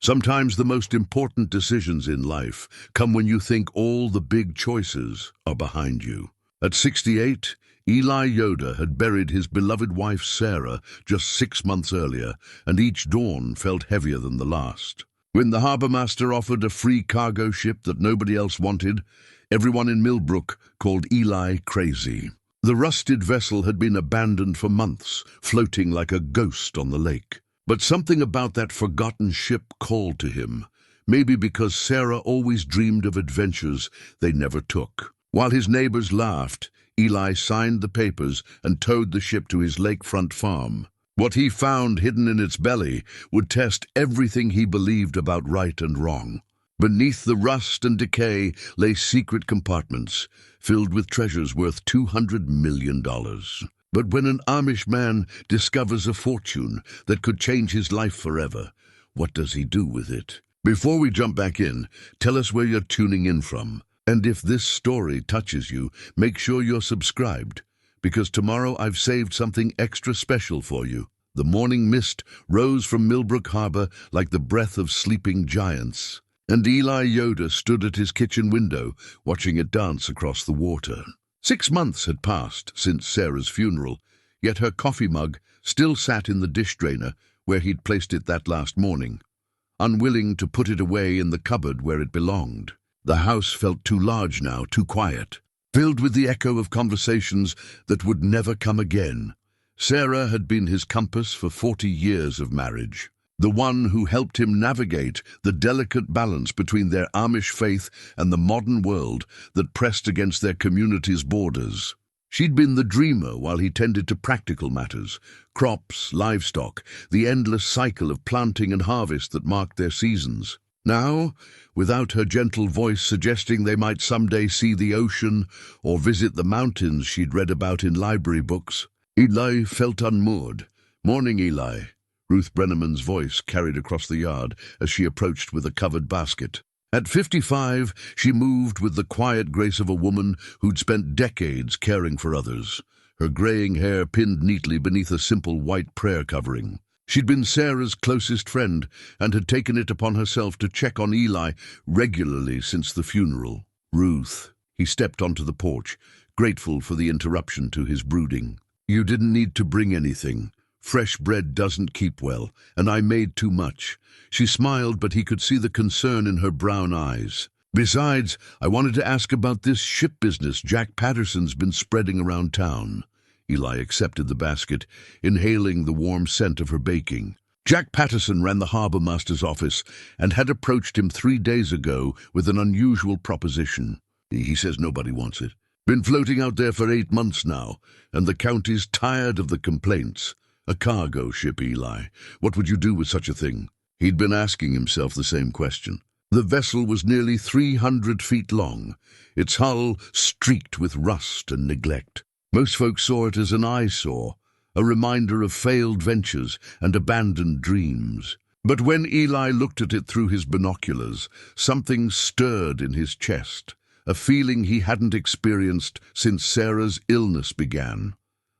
Sometimes the most important decisions in life come when you think all the big choices are behind you. At 68, Eli Yoder had buried his beloved wife Sarah just 6 months earlier, and each dawn felt heavier than the last. When the harbourmaster offered a free cargo ship that nobody else wanted, everyone in Millbrook called Eli crazy. The rusted vessel had been abandoned for months, floating like a ghost on the lake. But something about that forgotten ship called to him, maybe because Sarah always dreamed of adventures they never took. While his neighbors laughed, Eli signed the papers and towed the ship to his lakefront farm. What he found hidden in its belly would test everything he believed about right and wrong. Beneath the rust and decay lay secret compartments, filled with treasures worth $200 million. But when an Amish man discovers a fortune that could change his life forever, what does he do with it? Before we jump back in, tell us where you're tuning in from. And if this story touches you, make sure you're subscribed, because tomorrow I've saved something extra special for you. The morning mist rose from Millbrook Harbor like the breath of sleeping giants, and Eli Yoder stood at his kitchen window, watching it dance across the water. 6 months had passed since Sarah's funeral, yet her coffee mug still sat in the dish drainer where he'd placed it that last morning, unwilling to put it away in the cupboard where it belonged. The house felt too large now, too quiet, filled with the echo of conversations that would never come again. Sarah had been his compass for 40 years of marriage, the one who helped him navigate the delicate balance between their Amish faith and the modern world that pressed against their community's borders. She'd been the dreamer while he tended to practical matters, crops, livestock, the endless cycle of planting and harvest that marked their seasons. Now, without her gentle voice suggesting they might someday see the ocean or visit the mountains she'd read about in library books, Eli felt unmoored. "Morning, Eli," Ruth Brenneman's voice carried across the yard as she approached with a covered basket. At 55, she moved with the quiet grace of a woman who'd spent decades caring for others, her graying hair pinned neatly beneath a simple white prayer covering. She'd been Sarah's closest friend and had taken it upon herself to check on Eli regularly since the funeral. "Ruth," he stepped onto the porch, grateful for the interruption to his brooding. "You didn't need to bring anything. Fresh bread doesn't keep well, and I made too much." She smiled, but he could see the concern in her brown eyes. "Besides, I wanted to ask about this ship business Jack Patterson's been spreading around town." Eli accepted the basket, inhaling the warm scent of her baking. Jack Patterson ran the harbourmaster's office and had approached him 3 days ago with an unusual proposition. He says nobody wants it. Been floating out there for 8 months now, and the county's tired of the complaints. A cargo ship, Eli. What would you do with such a thing? He'd been asking himself the same question. The vessel was nearly 300 feet long, its hull streaked with rust and neglect. Most folks saw it as an eyesore, a reminder of failed ventures and abandoned dreams. But when Eli looked at it through his binoculars, something stirred in his chest, a feeling he hadn't experienced since Sarah's illness began.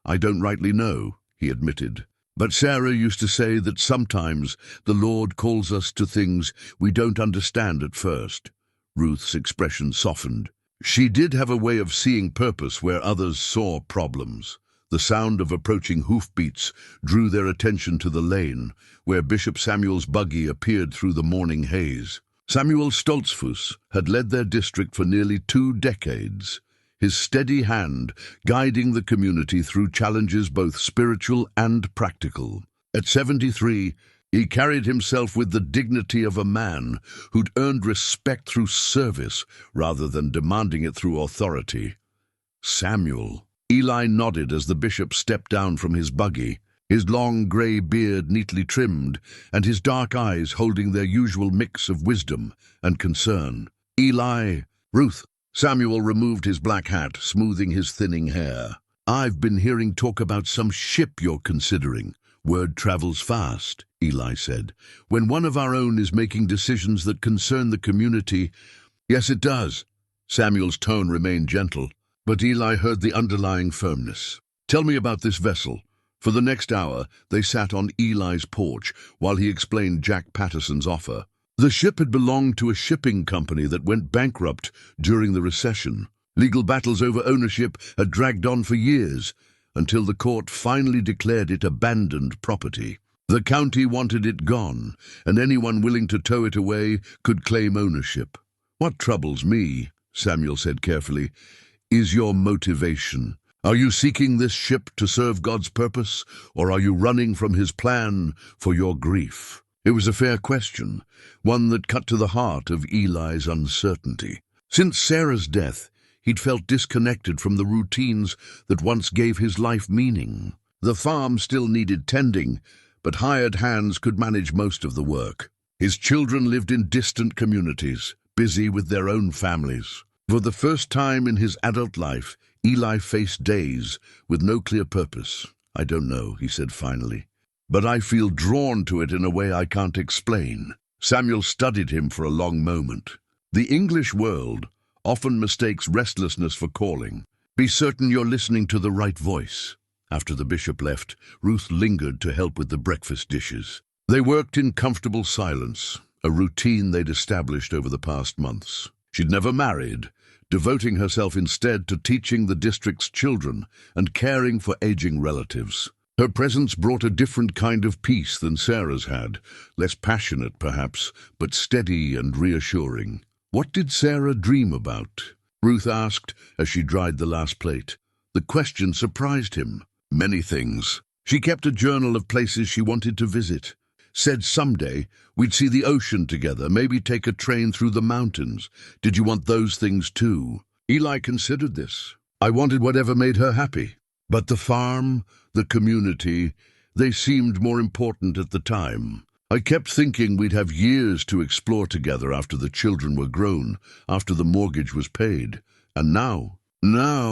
"I don't rightly know," he admitted. "But Sarah used to say that sometimes the Lord calls us to things we don't understand at first." Ruth's expression softened. She did have a way of seeing purpose where others saw problems. The sound of approaching hoofbeats drew their attention to the lane, where Bishop Samuel's buggy appeared through the morning haze. Samuel Stoltzfus had led their district for nearly 2 decades, his steady hand guiding the community through challenges both spiritual and practical. At 73, he carried himself with the dignity of a man who'd earned respect through service rather than demanding it through authority. "Samuel." Eli nodded as the bishop stepped down from his buggy, his long grey beard neatly trimmed and his dark eyes holding their usual mix of wisdom and concern. "Eli." "Ruth." Samuel removed his black hat, smoothing his thinning hair. "I've been hearing talk about some ship you're considering." "Word travels fast," Eli said. "When one of our own is making decisions that concern the community." "Yes, it does." Samuel's tone remained gentle, but Eli heard the underlying firmness. "Tell me about this vessel. For the next hour, they sat on Eli's porch while he explained Jack Patterson's offer. The ship had belonged to a shipping company that went bankrupt during the recession. Legal battles over ownership had dragged on for years, until the court finally declared it abandoned property. The county wanted it gone, and anyone willing to tow it away could claim ownership. "What troubles me," Samuel said carefully, "is your motivation. Are you seeking this ship to serve God's purpose, or are you running from his plan for your grief?" It was a fair question, one that cut to the heart of Eli's uncertainty. Since Sarah's death, he'd felt disconnected from the routines that once gave his life meaning. The farm still needed tending, but hired hands could manage most of the work. His children lived in distant communities, busy with their own families. For the first time in his adult life, Eli faced days with no clear purpose. "I don't know," he said finally, "but I feel drawn to it in a way I can't explain." Samuel studied him for a long moment. The English world often mistakes restlessness for calling. Be certain you're listening to the right voice. After the bishop left, Ruth lingered to help with the breakfast dishes. They worked in comfortable silence, a routine they'd established over the past months. She'd never married, devoting herself instead to teaching the district's children and caring for aging relatives. Her presence brought a different kind of peace than Sarah's had, less passionate perhaps, but steady and reassuring. "What did Sarah dream about?" Ruth asked as she dried the last plate. The question surprised him. "Many things. She kept a journal of places she wanted to visit. Said someday we'd see the ocean together, maybe take a train through the mountains. Did you want those things too?" Eli considered this. "I wanted whatever made her happy. But the farm, the community, they seemed more important at the time. I kept thinking we'd have years to explore together after the children were grown, after the mortgage was paid. And now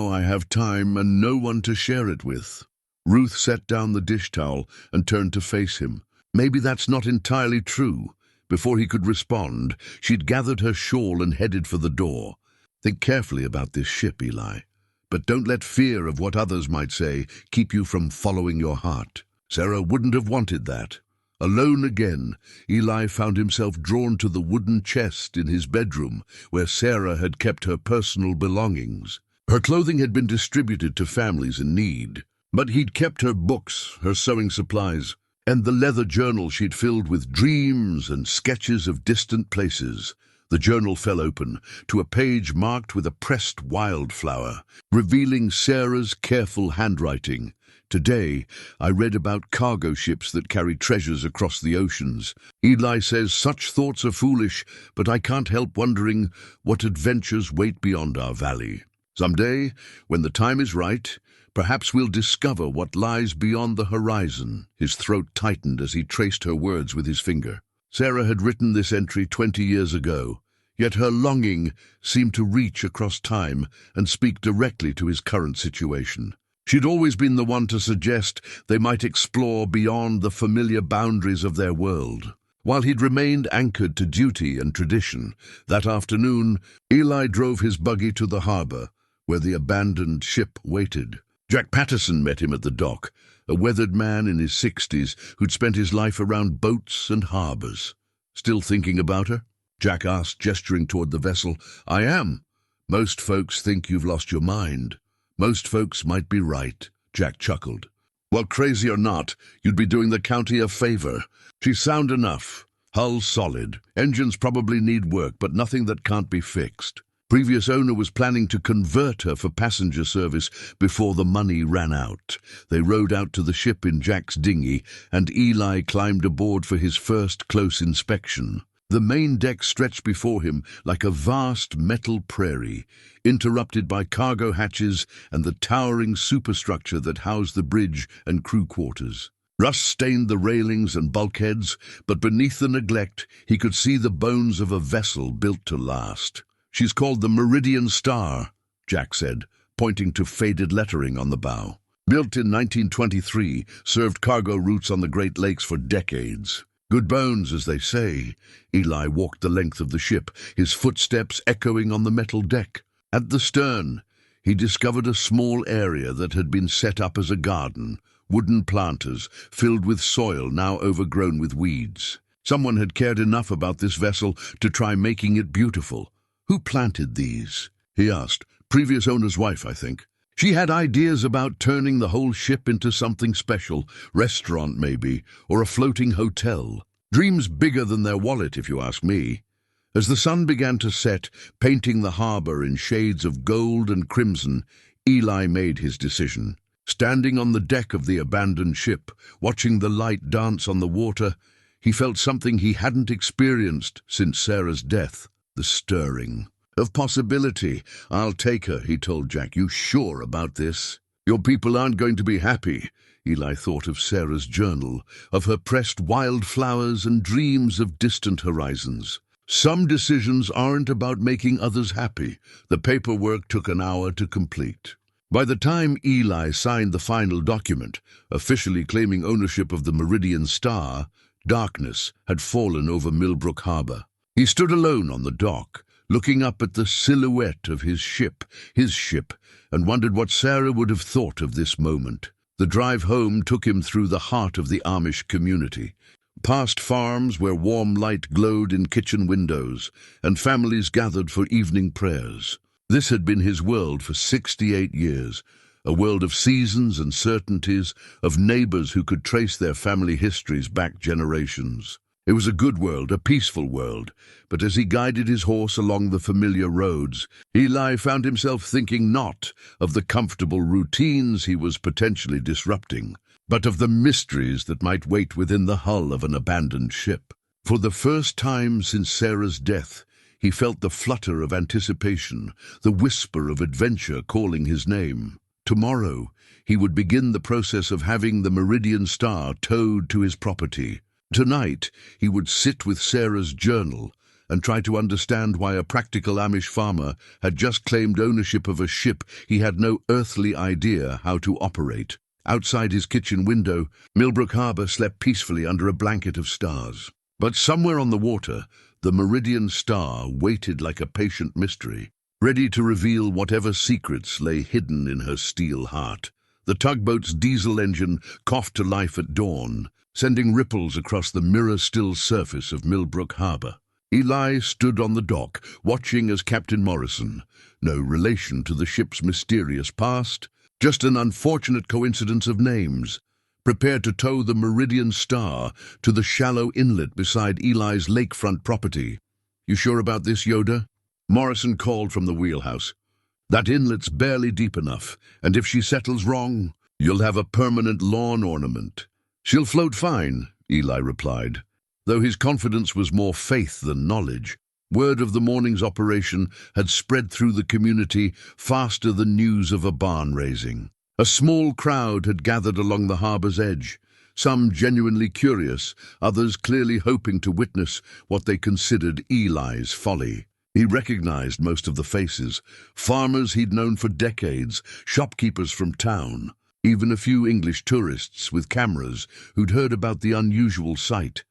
I have time and no one to share it with." Ruth set down the dish towel and turned to face him. Maybe that's not entirely true. Before he could respond, she'd gathered her shawl and headed for the door. "Think carefully about this ship, Eli. But don't let fear of what others might say keep you from following your heart." Sarah wouldn't have wanted that. Alone again, Eli found himself drawn to the wooden chest in his bedroom, where Sarah had kept her personal belongings. Her clothing had been distributed to families in need, but he'd kept her books, her sewing supplies, and the leather journal she'd filled with dreams and sketches of distant places. The journal fell open to a page marked with a pressed wildflower, revealing Sarah's careful handwriting. "Today, I read about cargo ships that carry treasures across the oceans. Eli says such thoughts are foolish, but I can't help wondering what adventures wait beyond our valley. Someday, when the time is right, perhaps we'll discover what lies beyond the horizon." His throat tightened as he traced her words with his finger. Sarah had written this entry 20 years ago, yet her longing seemed to reach across time and speak directly to his current situation. She'd always been the one to suggest they might explore beyond the familiar boundaries of their world. While he'd remained anchored to duty and tradition, that afternoon, Eli drove his buggy to the harbor, where the abandoned ship waited. Jack Patterson met him at the dock, a weathered man in his 60s who'd spent his life around boats and harbors. "Still thinking about her?" Jack asked, gesturing toward the vessel. "I am. Most folks think you've lost your mind. Most folks might be right," Jack chuckled. "Well, crazy or not, you'd be doing the county a favor. She's sound enough. Hull solid. Engines probably need work, but nothing that can't be fixed. Previous owner was planning to convert her for passenger service before the money ran out." They rowed out to the ship in Jack's dinghy, and Eli climbed aboard for his first close inspection. The main deck stretched before him like a vast metal prairie, interrupted by cargo hatches and the towering superstructure that housed the bridge and crew quarters. Rust stained the railings and bulkheads, but beneath the neglect he could see the bones of a vessel built to last. "She's called the Meridian Star," Jack said, pointing to faded lettering on the bow. "Built in 1923, served cargo routes on the Great Lakes for decades. Good bones, as they say." Eli walked the length of the ship, his footsteps echoing on the metal deck. At the stern, he discovered a small area that had been set up as a garden, wooden planters filled with soil now overgrown with weeds. Someone had cared enough about this vessel to try making it beautiful. Who planted these? He asked. Previous owner's wife, I think. She had ideas about turning the whole ship into something special, restaurant maybe, or a floating hotel. Dreams bigger than their wallet, if you ask me. As the sun began to set, painting the harbor in shades of gold and crimson, Eli made his decision. Standing on the deck of the abandoned ship, watching the light dance on the water, he felt something he hadn't experienced since Sarah's death, the stirring of possibility. I'll take her, he told Jack. You sure about this? Your people aren't going to be happy. Eli thought of Sarah's journal, of her pressed wildflowers and dreams of distant horizons. Some decisions aren't about making others happy. The paperwork took an hour to complete. By the time Eli signed the final document, officially claiming ownership of the Meridian Star, darkness had fallen over Millbrook Harbor. He stood alone on the dock, looking up at the silhouette of his ship, and wondered what Sarah would have thought of this moment. The drive home took him through the heart of the Amish community, past farms where warm light glowed in kitchen windows, and families gathered for evening prayers. This had been his world for 68 years, a world of seasons and certainties, of neighbors who could trace their family histories back generations. It was a good world, a peaceful world, but as he guided his horse along the familiar roads, Eli found himself thinking not of the comfortable routines he was potentially disrupting, but of the mysteries that might wait within the hull of an abandoned ship. For the first time since Sarah's death, he felt the flutter of anticipation, the whisper of adventure calling his name. Tomorrow, he would begin the process of having the Meridian Star towed to his property. Tonight, he would sit with Sarah's journal and try to understand why a practical Amish farmer had just claimed ownership of a ship he had no earthly idea how to operate. Outside his kitchen window, Millbrook Harbor slept peacefully under a blanket of stars. But somewhere on the water, the Meridian Star waited like a patient mystery, ready to reveal whatever secrets lay hidden in her steel heart. The tugboat's diesel engine coughed to life at dawn, sending ripples across the mirror-still surface of Millbrook Harbor. Eli stood on the dock, watching as Captain Morrison, no relation to the ship's mysterious past, just an unfortunate coincidence of names, prepared to tow the Meridian Star to the shallow inlet beside Eli's lakefront property. You sure about this, Yoder? Morrison called from the wheelhouse. That inlet's barely deep enough, and if she settles wrong, you'll have a permanent lawn ornament. She'll float fine, Eli replied, though his confidence was more faith than knowledge. Word of the morning's operation had spread through the community faster than news of a barn raising. A small crowd had gathered along the harbor's edge, some genuinely curious, others clearly hoping to witness what they considered Eli's folly. He recognized most of the faces, farmers he'd known for decades, shopkeepers from town, even a few English tourists with cameras who'd heard about the unusual sight.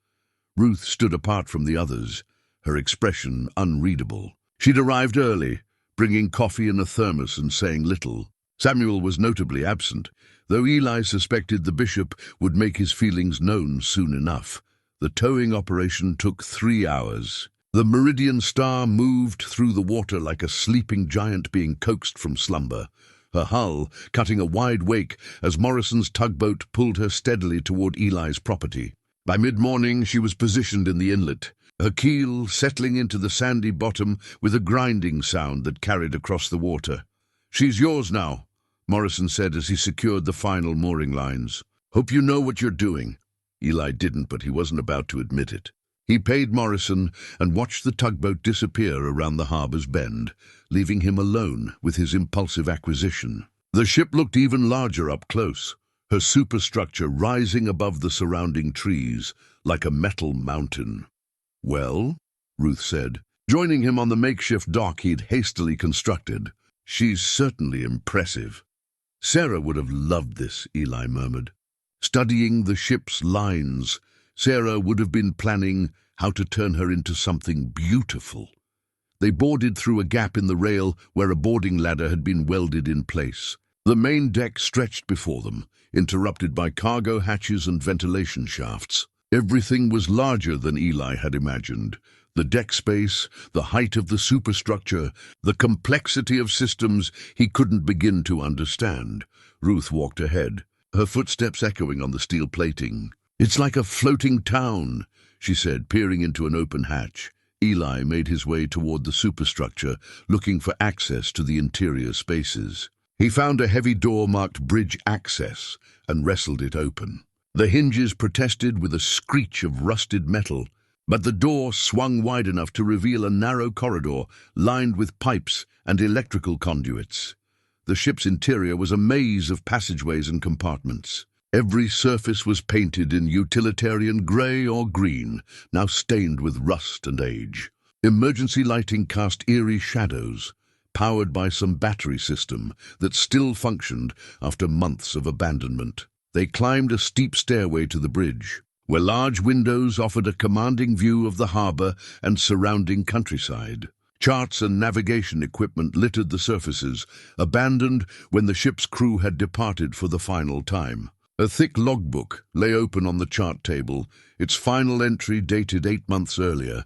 Ruth stood apart from the others, her expression unreadable. She'd arrived early, bringing coffee in a thermos and saying little. Samuel was notably absent, though Eli suspected the bishop would make his feelings known soon enough. The towing operation took 3 hours. The Meridian Star moved through the water like a sleeping giant being coaxed from slumber, her hull cutting a wide wake as Morrison's tugboat pulled her steadily toward Eli's property. By mid-morning, she was positioned in the inlet, her keel settling into the sandy bottom with a grinding sound that carried across the water. "She's yours now," Morrison said as he secured the final mooring lines. "Hope you know what you're doing." Eli didn't, but he wasn't about to admit it. He paid Morrison and watched the tugboat disappear around the harbor's bend, leaving him alone with his impulsive acquisition. The ship looked even larger up close, her superstructure rising above the surrounding trees like a metal mountain. "Well," Ruth said, joining him on the makeshift dock he'd hastily constructed. "She's certainly impressive." Sarah would have loved this, Eli murmured. Studying the ship's lines, Sarah would have been planning how to turn her into something beautiful. They boarded through a gap in the rail where a boarding ladder had been welded in place. The main deck stretched before them, interrupted by cargo hatches and ventilation shafts. Everything was larger than Eli had imagined. The deck space, the height of the superstructure, the complexity of systems he couldn't begin to understand. Ruth walked ahead, her footsteps echoing on the steel plating. "It's like a floating town," she said, peering into an open hatch. Eli made his way toward the superstructure, looking for access to the interior spaces. He found a heavy door marked Bridge Access and wrestled it open. The hinges protested with a screech of rusted metal, but the door swung wide enough to reveal a narrow corridor lined with pipes and electrical conduits. The ship's interior was a maze of passageways and compartments. Every surface was painted in utilitarian grey or green, now stained with rust and age. Emergency lighting cast eerie shadows, powered by some battery system that still functioned after months of abandonment. They climbed a steep stairway to the bridge, where large windows offered a commanding view of the harbour and surrounding countryside. Charts and navigation equipment littered the surfaces, abandoned when the ship's crew had departed for the final time. A thick logbook lay open on the chart table, its final entry dated 8 months earlier.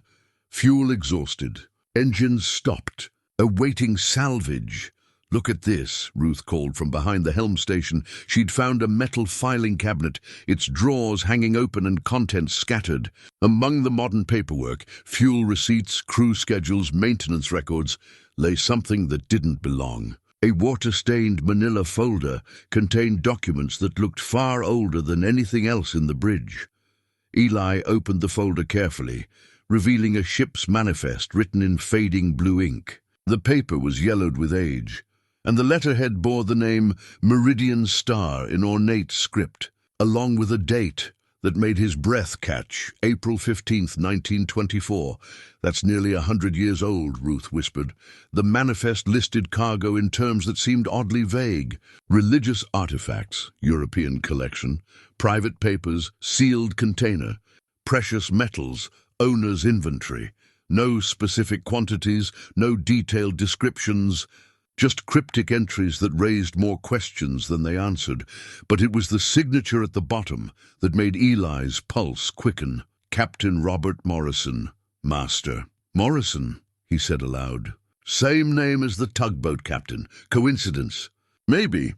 Fuel exhausted. Engines stopped, awaiting salvage. "Look at this," Ruth called from behind the helm station. She'd found a metal filing cabinet, its drawers hanging open and contents scattered. Among the modern paperwork, fuel receipts, crew schedules, maintenance records, lay something that didn't belong. A water-stained manila folder contained documents that looked far older than anything else in the bridge. Eli opened the folder carefully, revealing a ship's manifest written in fading blue ink. The paper was yellowed with age, and the letterhead bore the name Meridian Star in ornate script, along with a date that made his breath catch. April 15th, 1924. "That's nearly 100 years old," Ruth whispered. The manifest listed cargo in terms that seemed oddly vague. Religious artifacts, European collection, private papers, sealed container, precious metals, owner's inventory. No specific quantities, no detailed descriptions, just cryptic entries that raised more questions than they answered. But it was the signature at the bottom that made Eli's pulse quicken. "Captain Robert Morrison, Master." "Morrison," he said aloud. "Same name as the tugboat captain. Coincidence?" "Maybe."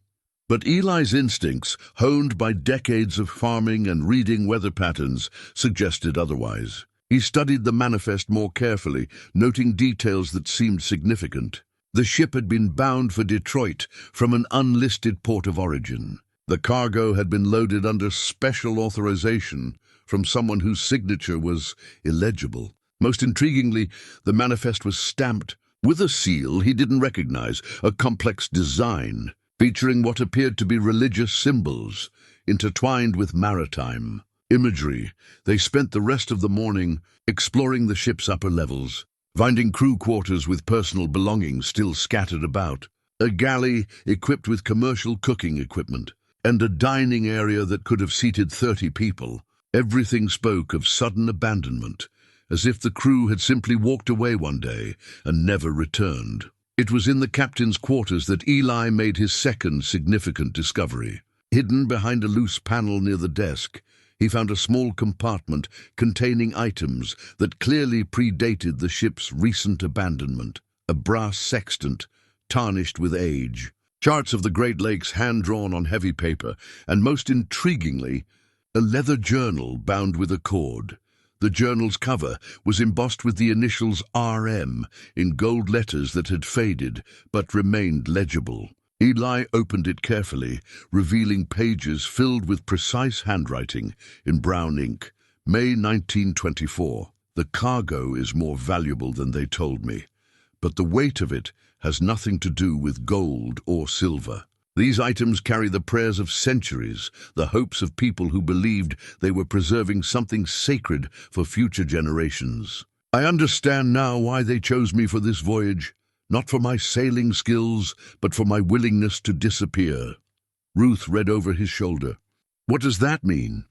But Eli's instincts, honed by decades of farming and reading weather patterns, suggested otherwise. He studied the manifest more carefully, noting details that seemed significant. The ship had been bound for Detroit from an unlisted port of origin. The cargo had been loaded under special authorization from someone whose signature was illegible. Most intriguingly, the manifest was stamped with a seal he didn't recognize, a complex design featuring what appeared to be religious symbols intertwined with maritime imagery. They spent the rest of the morning exploring the ship's upper levels, finding crew quarters with personal belongings still scattered about, a galley equipped with commercial cooking equipment, and a dining area that could have seated 30 people. Everything spoke of sudden abandonment, as if the crew had simply walked away one day and never returned. It was in the captain's quarters that Eli made his second significant discovery. Hidden behind a loose panel near the desk, he found a small compartment containing items that clearly predated the ship's recent abandonment. A brass sextant, tarnished with age, charts of the Great Lakes hand-drawn on heavy paper, and most intriguingly, a leather journal bound with a cord. The journal's cover was embossed with the initials RM in gold letters that had faded but remained legible. Eli opened it carefully, revealing pages filled with precise handwriting in brown ink. May 1924. "The cargo is more valuable than they told me, but the weight of it has nothing to do with gold or silver. These items carry the prayers of centuries, the hopes of people who believed they were preserving something sacred for future generations. I understand now why they chose me for this voyage. Not for my sailing skills, but for my willingness to disappear." Ruth read over his shoulder. "What does that mean?"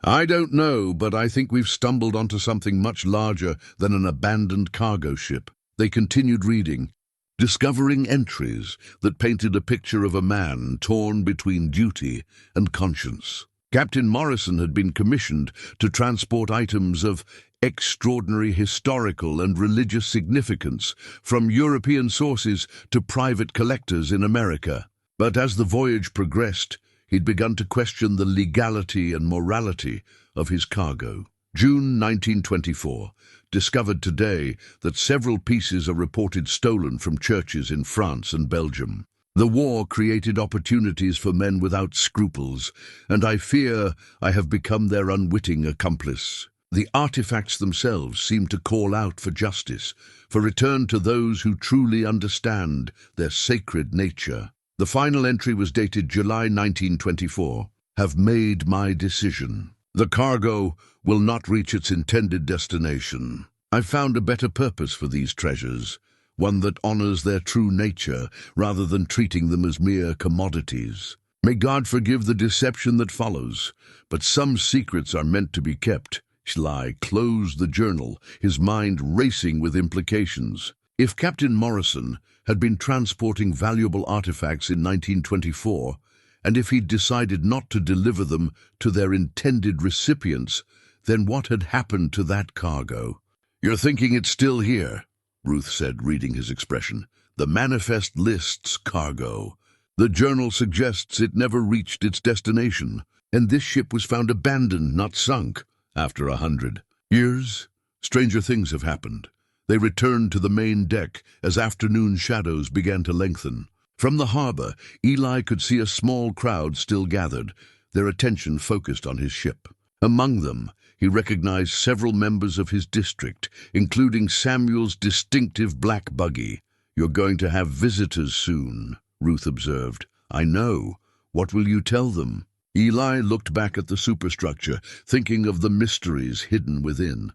"I don't know, but I think we've stumbled onto something much larger than an abandoned cargo ship." They continued reading. discovering entries that painted a picture of a man torn between duty and conscience. Captain Morrison had been commissioned to transport items of extraordinary historical and religious significance from European sources to private collectors in America. But as the voyage progressed, he'd begun to question the legality and morality of his cargo. June 1924 discovered today that several pieces are reported stolen from churches in France and Belgium. The war created opportunities for men without scruples, and I fear I have become their unwitting accomplice. The artifacts themselves seem to call out for justice, for return to those who truly understand their sacred nature. The final entry was dated July 1924. Have made my decision. The cargo will not reach its intended destination. I've found a better purpose for these treasures, one that honors their true nature rather than treating them as mere commodities. May God forgive the deception that follows, but some secrets are meant to be kept. Eli closed the journal, his mind racing with implications. If Captain Morrison had been transporting valuable artifacts in 1924, and if he'd decided not to deliver them to their intended recipients, then what had happened to that cargo? You're thinking it's still here, Ruth said, reading his expression. The manifest lists cargo. The journal suggests it never reached its destination, and this ship was found abandoned, not sunk. After 100 years, stranger things have happened. They returned to the main deck as afternoon shadows began to lengthen. From the harbor, Eli could see a small crowd still gathered, their attention focused on his ship. Among them, he recognized several members of his district, including Samuel's distinctive black buggy. You're going to have visitors soon, Ruth observed. I know. What will you tell them? Eli looked back at the superstructure, thinking of the mysteries hidden within.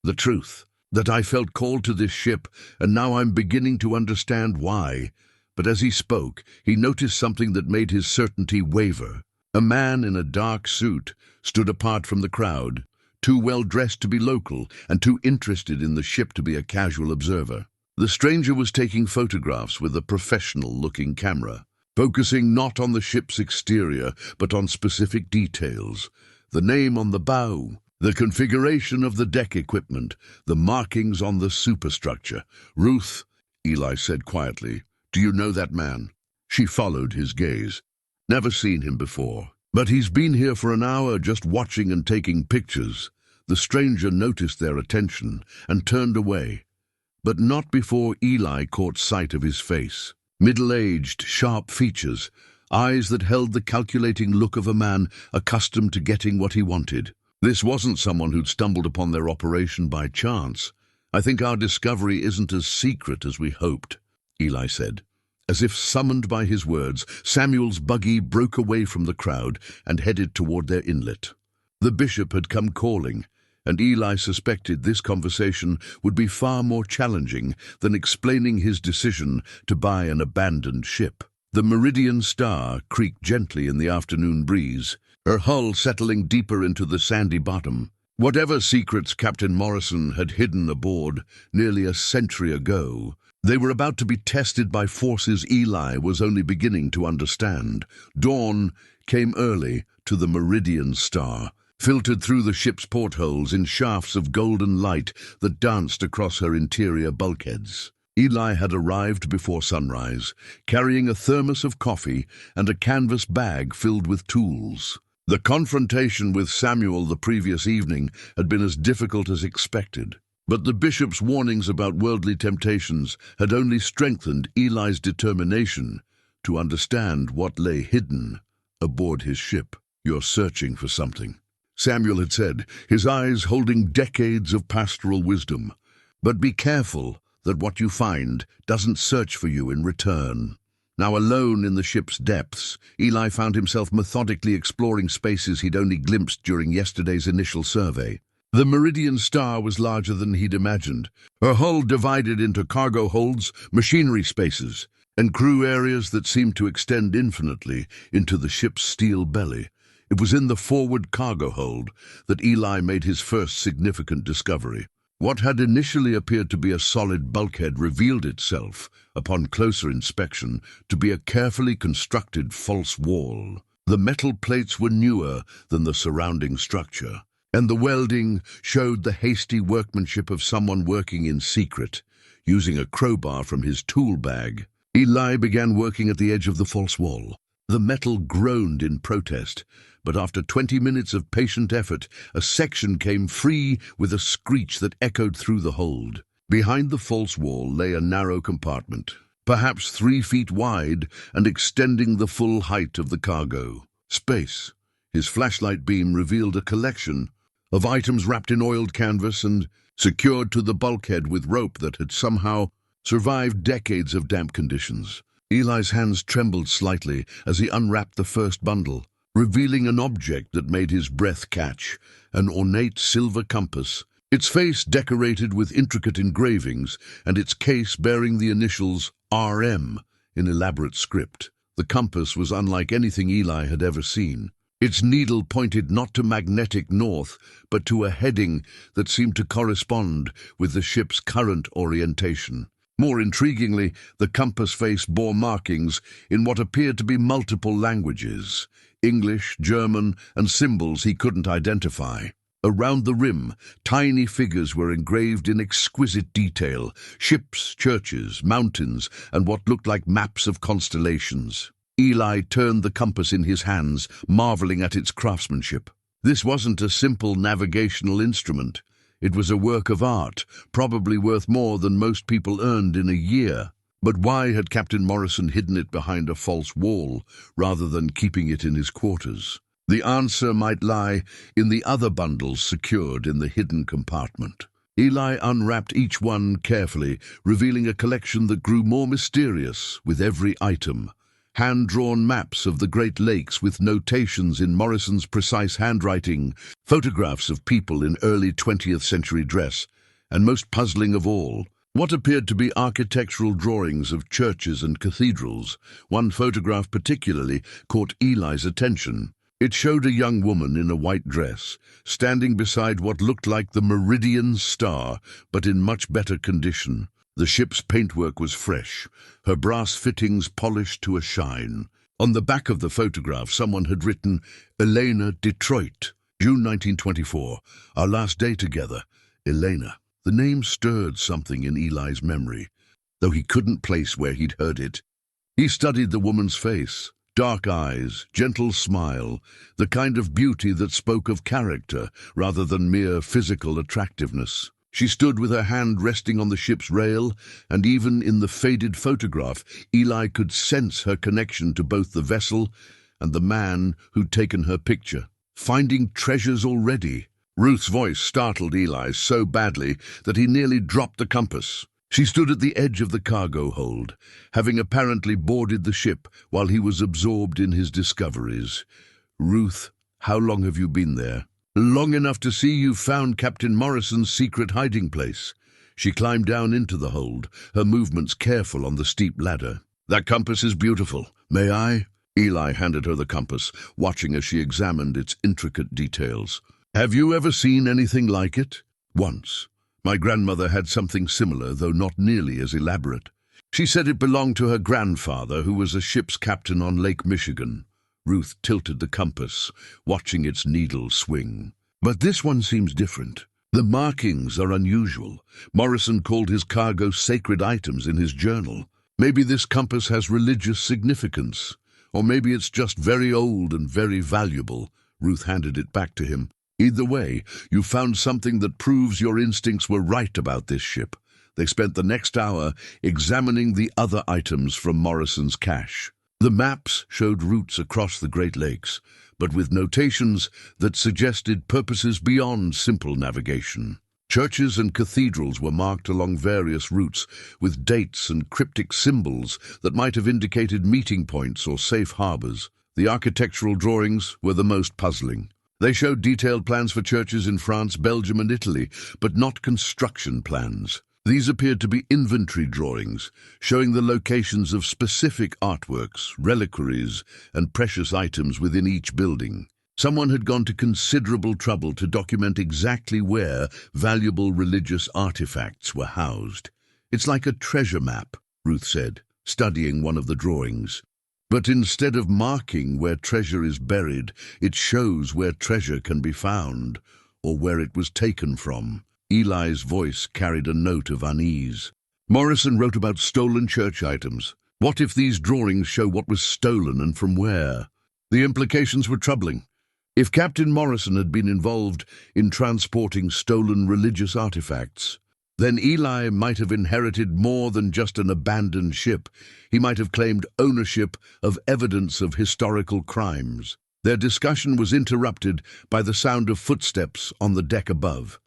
The truth, that I felt called to this ship, and now I'm beginning to understand why. But as he spoke, he noticed something that made his certainty waver. A man in a dark suit stood apart from the crowd, too well dressed to be local and too interested in the ship to be a casual observer. The stranger was taking photographs with a professional-looking camera, focusing not on the ship's exterior but on specific details. The name on the bow, the configuration of the deck equipment, the markings on the superstructure. Ruth, Eli said quietly, do you know that man? She followed his gaze. Never seen him before. But he's been here for an hour just watching and taking pictures. The stranger noticed their attention and turned away, but not before Eli caught sight of his face. Middle-aged, sharp features, eyes that held the calculating look of a man accustomed to getting what he wanted. This wasn't someone who'd stumbled upon their operation by chance. I think our discovery isn't as secret as we hoped, Eli said. As if summoned by his words, Samuel's buggy broke away from the crowd and headed toward their inlet. The bishop had come calling, and Eli suspected this conversation would be far more challenging than explaining his decision to buy an abandoned ship. The Meridian Star creaked gently in the afternoon breeze, her hull settling deeper into the sandy bottom. Whatever secrets Captain Morrison had hidden aboard nearly a century ago, they were about to be tested by forces Eli was only beginning to understand. Dawn came early to the Meridian Star, filtered through the ship's portholes in shafts of golden light that danced across her interior bulkheads. Eli had arrived before sunrise, carrying a thermos of coffee and a canvas bag filled with tools. The confrontation with Samuel the previous evening had been as difficult as expected. But the bishop's warnings about worldly temptations had only strengthened Eli's determination to understand what lay hidden aboard his ship. You're searching for something, Samuel had said, his eyes holding decades of pastoral wisdom. But be careful that what you find doesn't search for you in return. Now alone in the ship's depths, Eli found himself methodically exploring spaces he'd only glimpsed during yesterday's initial survey. The Meridian Star was larger than he'd imagined, her hull divided into cargo holds, machinery spaces, and crew areas that seemed to extend infinitely into the ship's steel belly. It was in the forward cargo hold that Eli made his first significant discovery. What had initially appeared to be a solid bulkhead revealed itself, upon closer inspection, to be a carefully constructed false wall. The metal plates were newer than the surrounding structure, and the welding showed the hasty workmanship of someone working in secret, using a crowbar from his tool bag. Eli began working at the edge of the false wall. The metal groaned in protest, but after 20 minutes of patient effort, a section came free with a screech that echoed through the hold. Behind the false wall lay a narrow compartment, perhaps 3 feet wide and extending the full height of the cargo space. His flashlight beam revealed a collection of items wrapped in oiled canvas and secured to the bulkhead with rope that had somehow survived decades of damp conditions. Eli's hands trembled slightly as he unwrapped the first bundle, revealing an object that made his breath catch, an ornate silver compass, its face decorated with intricate engravings and its case bearing the initials RM in elaborate script. The compass was unlike anything Eli had ever seen. Its needle pointed not to magnetic north, but to a heading that seemed to correspond with the ship's current orientation. More intriguingly, the compass face bore markings in what appeared to be multiple languages, English, German, and symbols he couldn't identify. Around the rim, tiny figures were engraved in exquisite detail, ships, churches, mountains, and what looked like maps of constellations. Eli turned the compass in his hands, marveling at its craftsmanship. This wasn't a simple navigational instrument. It was a work of art, probably worth more than most people earned in a year. But why had Captain Morrison hidden it behind a false wall, rather than keeping it in his quarters? The answer might lie in the other bundles secured in the hidden compartment. Eli unwrapped each one carefully, revealing a collection that grew more mysterious with every item. Hand-drawn maps of the Great Lakes with notations in Morrison's precise handwriting, photographs of people in early 20th century dress, and most puzzling of all, what appeared to be architectural drawings of churches and cathedrals. One photograph particularly caught Eli's attention. It showed a young woman in a white dress, standing beside what looked like the Meridian Star, but in much better condition. The ship's paintwork was fresh, her brass fittings polished to a shine. On the back of the photograph, someone had written, "Elena, Detroit, June 1924, our last day together, Elena." The name stirred something in Eli's memory, though he couldn't place where he'd heard it. He studied the woman's face. Dark eyes, gentle smile, the kind of beauty that spoke of character rather than mere physical attractiveness. She stood with her hand resting on the ship's rail, and even in the faded photograph, Eli could sense her connection to both the vessel and the man who'd taken her picture. Finding treasures already. Ruth's voice startled Eli so badly that he nearly dropped the compass. She stood at the edge of the cargo hold, having apparently boarded the ship while he was absorbed in his discoveries. "Ruth, how long have you been there?" "Long enough to see you found Captain Morrison's secret hiding place." She climbed down into the hold, her movements careful on the steep ladder. "That compass is beautiful. May I?" Eli handed her the compass, watching as she examined its intricate details. "Have you ever seen anything like it?" "Once. My grandmother had something similar, though not nearly as elaborate. She said it belonged to her grandfather, who was a ship's captain on Lake Michigan." Ruth tilted the compass, watching its needle swing. "But this one seems different. The markings are unusual. Morrison called his cargo sacred items in his journal. Maybe this compass has religious significance. Or maybe it's just very old and very valuable." Ruth handed it back to him. "Either way, you found something that proves your instincts were right about this ship." They spent the next hour examining the other items from Morrison's cache. The maps showed routes across the Great Lakes, but with notations that suggested purposes beyond simple navigation. Churches and cathedrals were marked along various routes with dates and cryptic symbols that might have indicated meeting points or safe harbors. The architectural drawings were the most puzzling. They showed detailed plans for churches in France, Belgium, and Italy, but not construction plans. These appeared to be inventory drawings, showing the locations of specific artworks, reliquaries, and precious items within each building. Someone had gone to considerable trouble to document exactly where valuable religious artifacts were housed. It's like a treasure map, Ruth said, studying one of the drawings. But instead of marking where treasure is buried, it shows where treasure can be found, or where it was taken from. Eli's voice carried a note of unease. Morrison wrote about stolen church items. What if these drawings show what was stolen and from where? The implications were troubling. If Captain Morrison had been involved in transporting stolen religious artifacts, then Eli might have inherited more than just an abandoned ship. He might have claimed ownership of evidence of historical crimes. Their discussion was interrupted by the sound of footsteps on the deck above.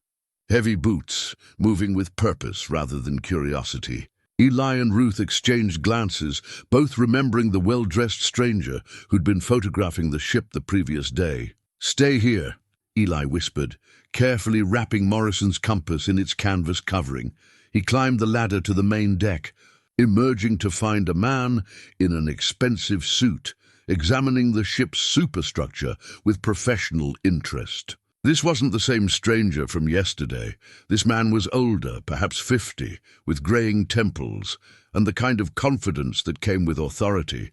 Heavy boots, moving with purpose rather than curiosity. Eli and Ruth exchanged glances, both remembering the well-dressed stranger who'd been photographing the ship the previous day. "Stay here," Eli whispered, carefully wrapping Morrison's compass in its canvas covering. He climbed the ladder to the main deck, emerging to find a man in an expensive suit, examining the ship's superstructure with professional interest. This wasn't the same stranger from yesterday. This man was older, perhaps 50, with graying temples, and the kind of confidence that came with authority.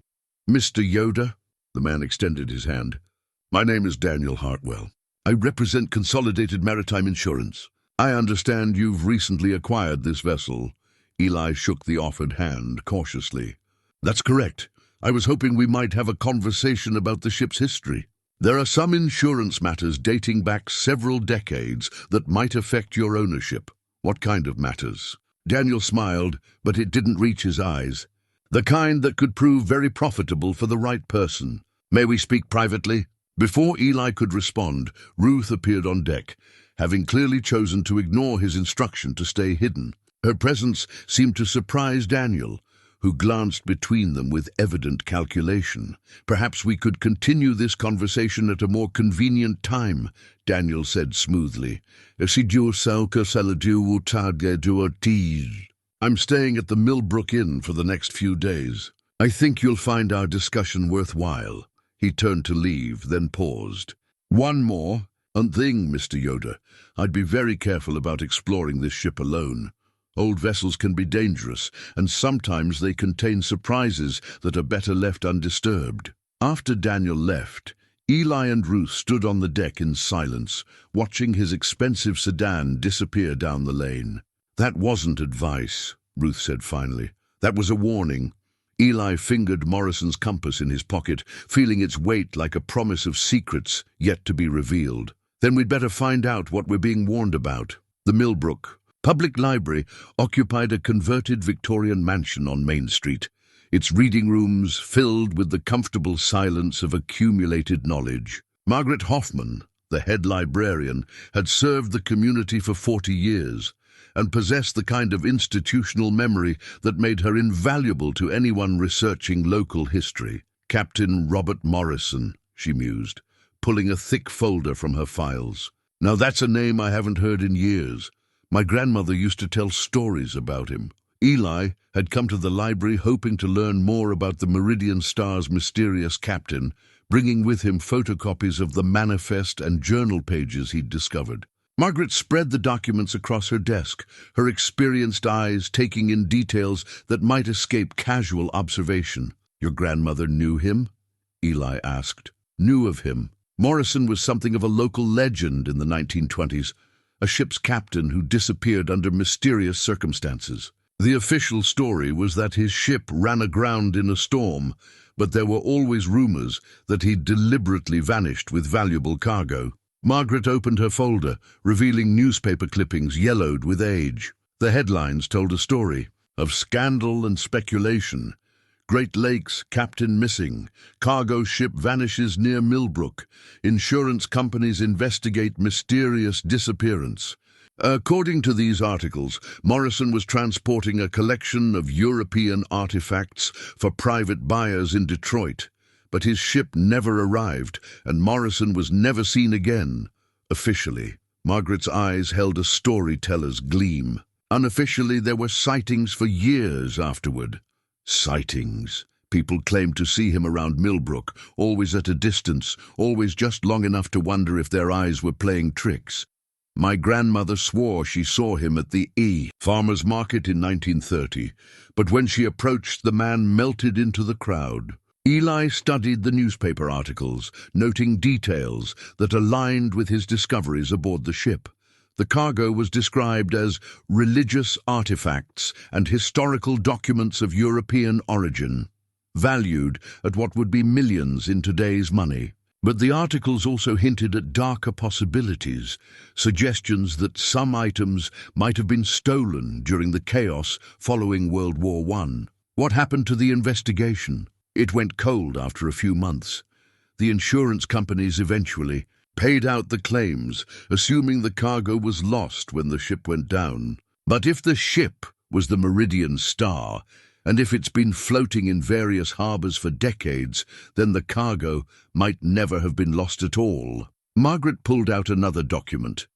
"Mr. Yoder?" The man extended his hand. "My name is Daniel Hartwell. I represent Consolidated Maritime Insurance. I understand you've recently acquired this vessel." Eli shook the offered hand cautiously. "That's correct. I was hoping we might have a conversation about the ship's history. There are some insurance matters dating back several decades that might affect your ownership." "What kind of matters?" Daniel smiled, but it didn't reach his eyes. "The kind that could prove very profitable for the right person. May we speak privately?" Before Eli could respond, Ruth appeared on deck, having clearly chosen to ignore his instruction to stay hidden. Her presence seemed to surprise Daniel, who glanced between them with evident calculation. "Perhaps we could continue this conversation at a more convenient time," Daniel said smoothly. "I'm staying at the Millbrook Inn for the next few days. I think you'll find our discussion worthwhile." He turned to leave, then paused. "One more thing, Mr. Yoder. I'd be very careful about exploring this ship alone. Old vessels can be dangerous, and sometimes they contain surprises that are better left undisturbed." After Daniel left, Eli and Ruth stood on the deck in silence, watching his expensive sedan disappear down the lane. "That wasn't advice," Ruth said finally. "That was a warning." Eli fingered Morrison's compass in his pocket, feeling its weight like a promise of secrets yet to be revealed. "Then we'd better find out what we're being warned about." The Millbrook Public Library occupied a converted Victorian mansion on Main Street, its reading rooms filled with the comfortable silence of accumulated knowledge. Margaret Hoffman, the head librarian, had served the community for 40 years, and possessed the kind of institutional memory that made her invaluable to anyone researching local history. "Captain Robert Morrison," she mused, pulling a thick folder from her files. "Now that's a name I haven't heard in years. My grandmother used to tell stories about him." Eli had come to the library hoping to learn more about the Meridian Star's mysterious captain, bringing with him photocopies of the manifest and journal pages he'd discovered. Margaret spread the documents across her desk, her experienced eyes taking in details that might escape casual observation. "Your grandmother knew him?" Eli asked. "Knew of him. Morrison was something of a local legend in the 1920s, a ship's captain who disappeared under mysterious circumstances. The official story was that his ship ran aground in a storm, but there were always rumors that he'd deliberately vanished with valuable cargo." Margaret opened her folder, revealing newspaper clippings yellowed with age. The headlines told a story of scandal and speculation. "Great Lakes, captain missing. Cargo ship vanishes near Millbrook. Insurance companies investigate mysterious disappearance." According to these articles, Morrison was transporting a collection of European artifacts for private buyers in Detroit. But his ship never arrived, and Morrison was never seen again. Officially, Margaret's eyes held a storyteller's gleam. Unofficially, there were sightings for years afterward. "Sightings," People claimed to see him around Millbrook, always at a distance, always just long enough to wonder if their eyes were playing tricks. My grandmother swore she saw him at the Farmers Market in 1930, but when she approached, the man melted into the crowd. Eli studied the newspaper articles, noting details that aligned with his discoveries aboard the ship. The cargo was described as religious artifacts and historical documents of European origin, valued at what would be millions in today's money. But the articles also hinted at darker possibilities, suggestions that some items might have been stolen during the chaos following World War I. What happened to the investigation? It went cold after a few months. The insurance companies eventually paid out the claims, assuming the cargo was lost when the ship went down. But if the ship was the Meridian Star, and if it's been floating in various harbors for decades, then the cargo might never have been lost at all. Margaret pulled out another document,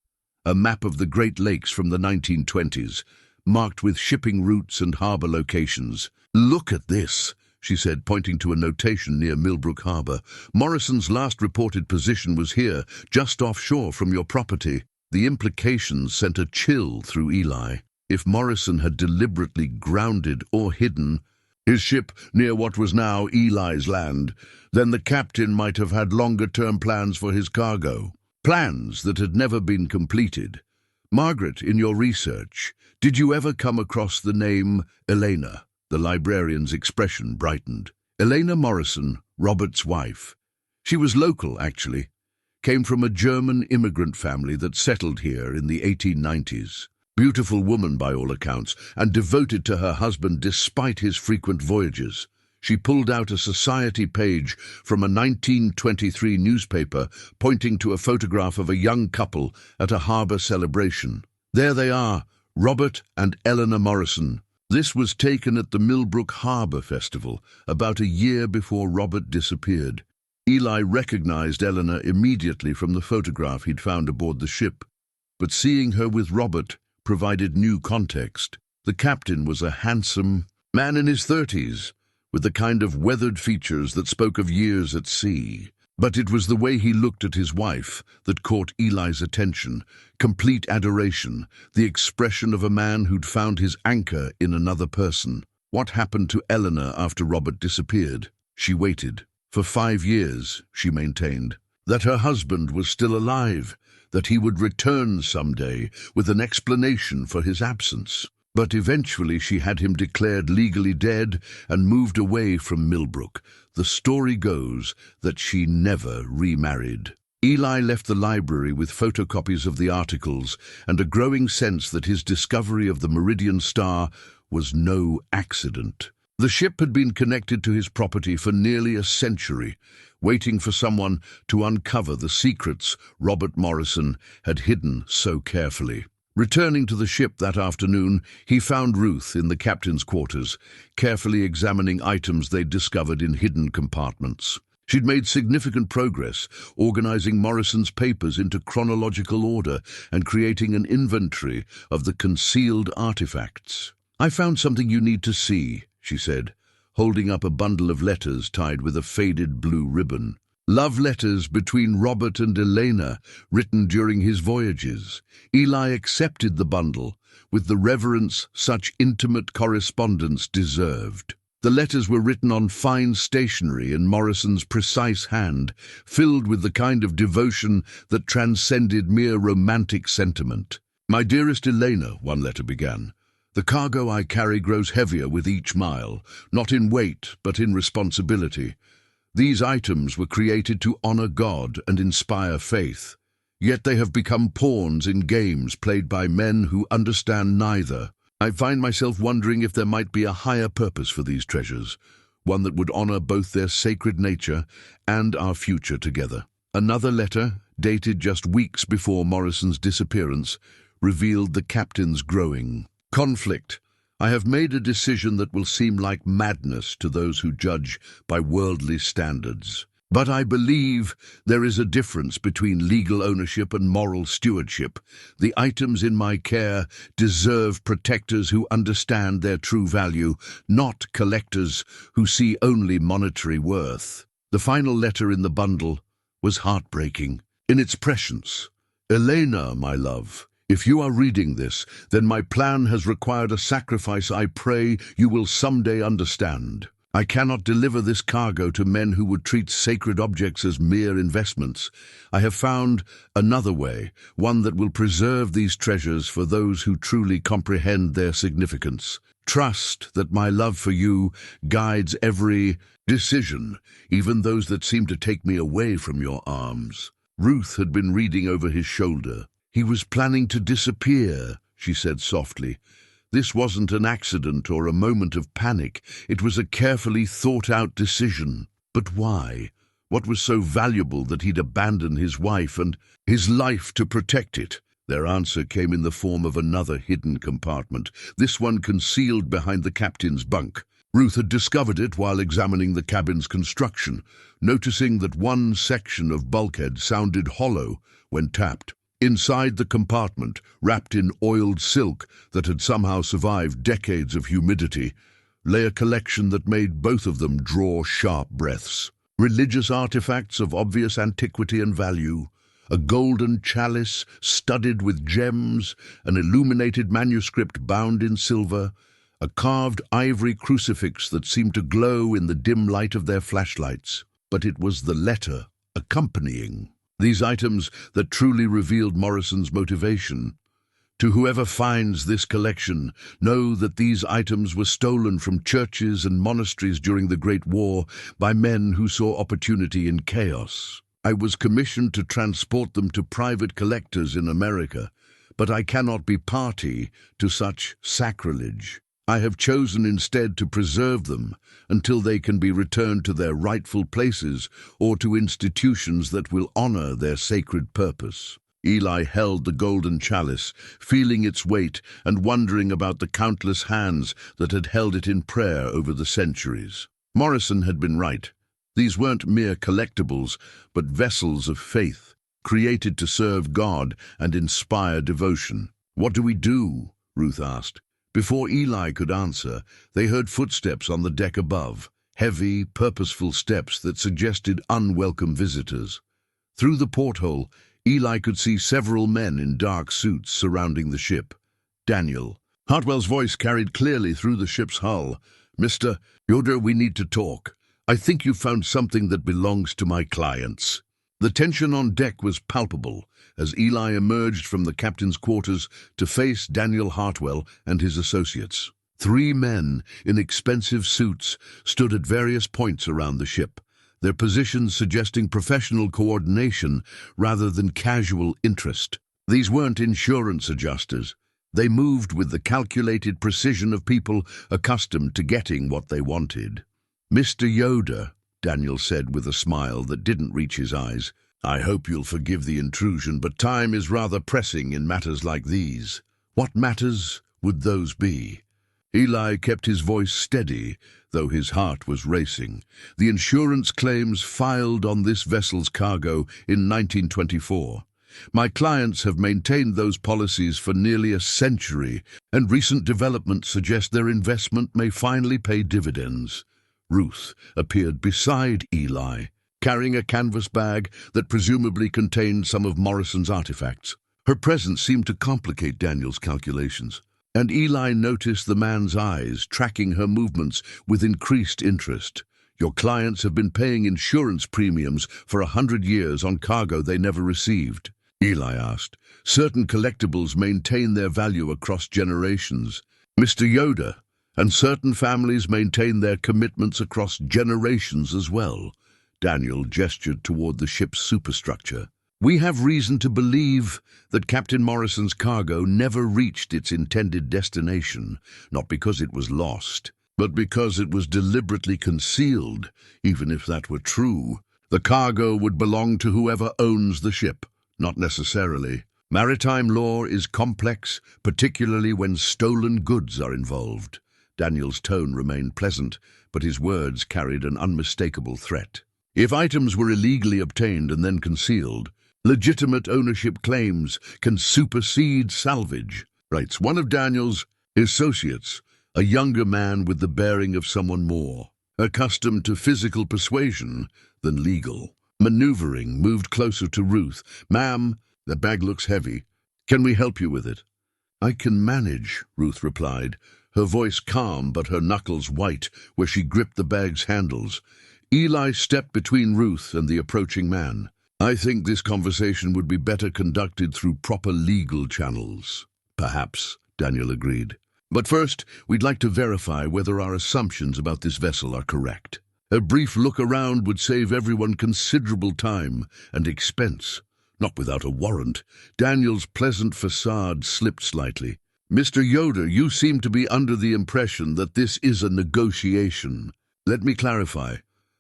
a map of the Great Lakes from the 1920s, marked with shipping routes and harbor locations. "Look at this," she said, pointing to a notation near Millbrook Harbor. "Morrison's last reported position was here, just offshore from your property." The implications sent a chill through Eli. If Morrison had deliberately grounded or hidden his ship near what was now Eli's land, then the captain might have had longer-term plans for his cargo, plans that had never been completed. Margaret, in your research, did you ever come across the name Elena? The librarian's expression brightened. Elena Morrison, Robert's wife. She was local, actually. Came from a German immigrant family that settled here in the 1890s. Beautiful woman by all accounts, and devoted to her husband despite his frequent voyages. She pulled out a society page from a 1923 newspaper, pointing to a photograph of a young couple at a harbor celebration. There they are, Robert and Eleanor Morrison. This was taken at the Millbrook Harbor Festival, about a year before Robert disappeared. Eli recognized Eleanor immediately from the photograph he'd found aboard the ship, but seeing her with Robert provided new context. The captain was a handsome man in his 30s, with the kind of weathered features that spoke of years at sea. But it was the way he looked at his wife that caught Eli's attention. Complete adoration, the expression of a man who'd found his anchor in another person. What happened to Eleanor after Robert disappeared? She waited. For 5 years, she maintained. That her husband was still alive, that he would return someday with an explanation for his absence. But eventually she had him declared legally dead and moved away from Millbrook. The story goes that she never remarried. Eli left the library with photocopies of the articles and a growing sense that his discovery of the Meridian Star was no accident. The ship had been connected to his property for nearly a century, waiting for someone to uncover the secrets Robert Morrison had hidden so carefully. Returning to the ship that afternoon, he found Ruth in the captain's quarters, carefully examining items they'd discovered in hidden compartments. She'd made significant progress, organizing Morrison's papers into chronological order and creating an inventory of the concealed artifacts. "I found something you need to see," she said, holding up a bundle of letters tied with a faded blue ribbon. Love letters between Robert and Elena, written during his voyages. Eli accepted the bundle with the reverence such intimate correspondence deserved. The letters were written on fine stationery in Morrison's precise hand, filled with the kind of devotion that transcended mere romantic sentiment. "My dearest Elena," one letter began, "the cargo I carry grows heavier with each mile, not in weight but in responsibility. These items were created to honor God and inspire faith, yet they have become pawns in games played by men who understand neither. I find myself wondering if there might be a higher purpose for these treasures, one that would honor both their sacred nature and our future together." Another letter, dated just weeks before Morrison's disappearance, revealed the captain's growing conflict. "I have made a decision that will seem like madness to those who judge by worldly standards. But I believe there is a difference between legal ownership and moral stewardship. The items in my care deserve protectors who understand their true value, not collectors who see only monetary worth. The final letter in the bundle was heartbreaking in its prescience. Elena, my love, if you are reading this, then my plan has required a sacrifice I pray you will someday understand. I cannot deliver this cargo to men who would treat sacred objects as mere investments. I have found another way, one that will preserve these treasures for those who truly comprehend their significance. Trust that my love for you guides every decision, even those that seem to take me away from your arms. Ruth had been reading over his shoulder. He was planning to disappear, she said softly. This wasn't an accident or a moment of panic. It was a carefully thought-out decision. But why? What was so valuable that he'd abandon his wife and his life to protect it? Their answer came in the form of another hidden compartment, this one concealed behind the captain's bunk. Ruth had discovered it while examining the cabin's construction, noticing that one section of bulkhead sounded hollow when tapped. Inside the compartment, wrapped in oiled silk that had somehow survived decades of humidity, lay a collection that made both of them draw sharp breaths. Religious artifacts of obvious antiquity and value, a golden chalice studded with gems, an illuminated manuscript bound in silver, a carved ivory crucifix that seemed to glow in the dim light of their flashlights. But it was the letter accompanying these items that truly revealed Morrison's motivation. To whoever finds this collection, know that these items were stolen from churches and monasteries during the Great War by men who saw opportunity in chaos. I was commissioned to transport them to private collectors in America, but I cannot be party to such sacrilege. I have chosen instead to preserve them until they can be returned to their rightful places or to institutions that will honor their sacred purpose. Eli held the golden chalice, feeling its weight and wondering about the countless hands that had held it in prayer over the centuries. Morrison had been right. These weren't mere collectibles, but vessels of faith, created to serve God and inspire devotion. "What do we do?" Ruth asked. Before Eli could answer, they heard footsteps on the deck above, heavy, purposeful steps that suggested unwelcome visitors. Through the porthole, Eli could see several men in dark suits surrounding the ship. Daniel. Hartwell's voice carried clearly through the ship's hull. "Mr. Yoder, we need to talk. I think you found something that belongs to my clients." The tension on deck was palpable as Eli emerged from the captain's quarters to face Daniel Hartwell and his associates. 3 men in expensive suits stood at various points around the ship, their positions suggesting professional coordination rather than casual interest. These weren't insurance adjusters. They moved with the calculated precision of people accustomed to getting what they wanted. "Mr. Yoder," Daniel said with a smile that didn't reach his eyes, "I hope you'll forgive the intrusion, but time is rather pressing in matters like these." "What matters would those be?" Eli kept his voice steady, though his heart was racing. "The insurance claims filed on this vessel's cargo in 1924. My clients have maintained those policies for nearly a century, and recent developments suggest their investment may finally pay dividends." Ruth appeared beside Eli, carrying a canvas bag that presumably contained some of Morrison's artifacts. Her presence seemed to complicate Daniel's calculations, and Eli noticed the man's eyes tracking her movements with increased interest. "Your clients have been paying insurance premiums for 100 years on cargo they never received," Eli asked. "Certain collectibles maintain their value across generations, Mr. Yoder, and certain families maintain their commitments across generations as well." Daniel gestured toward the ship's superstructure. "We have reason to believe that Captain Morrison's cargo never reached its intended destination, not because it was lost, but because it was deliberately concealed. Even if that were true, the cargo would belong to whoever owns the ship, not necessarily. Maritime law is complex, particularly when stolen goods are involved." Daniel's tone remained pleasant, but his words carried an unmistakable threat. If items were illegally obtained and then concealed, legitimate ownership claims can supersede salvage, writes one of Daniel's associates, a younger man with the bearing of someone more accustomed to physical persuasion than legal. Maneuvering moved closer to Ruth. "Ma'am, the bag looks heavy. Can we help you with it?" "I can manage," Ruth replied, her voice calm but her knuckles white where she gripped the bag's handles. Eli stepped between Ruth and the approaching man. "I think this conversation would be better conducted through proper legal channels." "Perhaps," Daniel agreed. "But first, we'd like to verify whether our assumptions about this vessel are correct. A brief look around would save everyone considerable time and expense." "Not without a warrant." Daniel's pleasant facade slipped slightly. "Mr. Yoder, you seem to be under the impression that this is a negotiation. Let me clarify.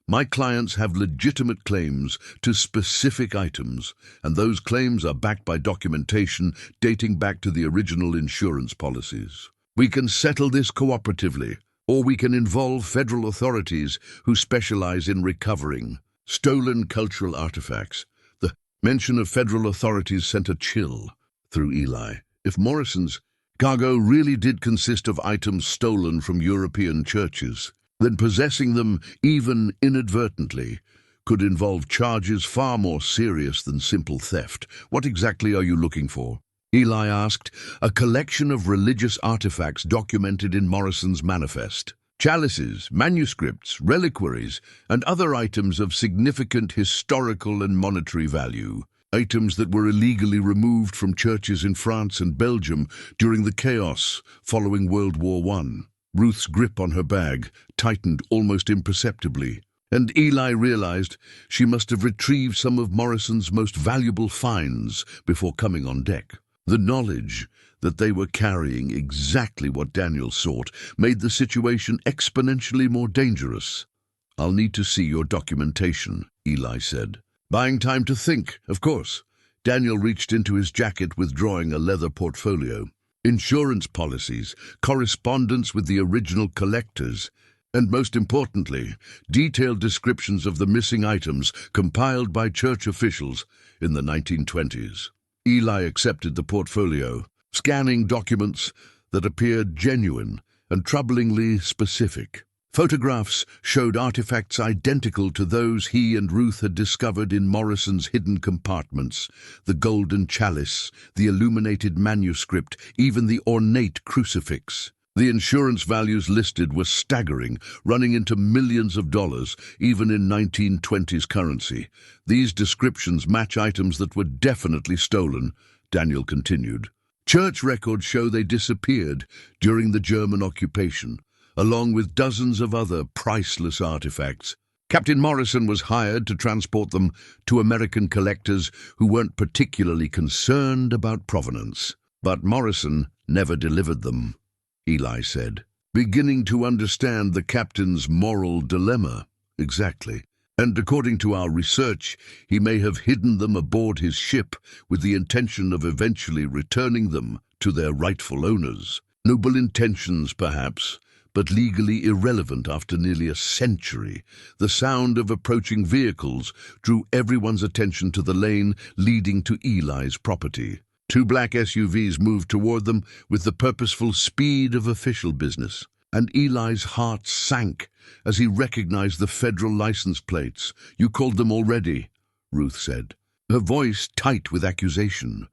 My clients have legitimate claims to specific items, and those claims are backed by documentation dating back to the original insurance policies. We can settle this cooperatively, or we can involve federal authorities who specialize in recovering stolen cultural artifacts." The mention of federal authorities sent a chill through Eli. If Morrison's cargo really did consist of items stolen from European churches, then possessing them, even inadvertently, could involve charges far more serious than simple theft. "What exactly are you looking for?" Eli asked. "A collection of religious artifacts documented in Morrison's manifest. Chalices, manuscripts, reliquaries, and other items of significant historical and monetary value. Items that were illegally removed from churches in France and Belgium during the chaos following World War I. Ruth's grip on her bag tightened almost imperceptibly, and Eli realized she must have retrieved some of Morrison's most valuable finds before coming on deck. The knowledge that they were carrying exactly what Daniel sought made the situation exponentially more dangerous. "I'll need to see your documentation," Eli said. "Buying time to think, of course." Daniel reached into his jacket, withdrawing a leather portfolio. "Insurance policies, correspondence with the original collectors, and most importantly, detailed descriptions of the missing items compiled by church officials in the 1920s. Eli accepted the portfolio, scanning documents that appeared genuine and troublingly specific. Photographs showed artifacts identical to those he and Ruth had discovered in Morrison's hidden compartments: the golden chalice, the illuminated manuscript, even the ornate crucifix. The insurance values listed were staggering, running into millions of dollars, even in 1920s currency. "These descriptions match items that were definitely stolen," Daniel continued. "Church records show they disappeared during the German occupation, along with dozens of other priceless artifacts. Captain Morrison was hired to transport them to American collectors who weren't particularly concerned about provenance. But Morrison never delivered them," Eli said, beginning to understand the captain's moral dilemma. "Exactly. And according to our research, he may have hidden them aboard his ship with the intention of eventually returning them to their rightful owners. Noble intentions, perhaps, but legally irrelevant after nearly a century." The sound of approaching vehicles drew everyone's attention to the lane leading to Eli's property. Two black SUVs moved toward them with the purposeful speed of official business, and Eli's heart sank as he recognized the federal license plates. "You called them already," Ruth said, her voice tight with accusation.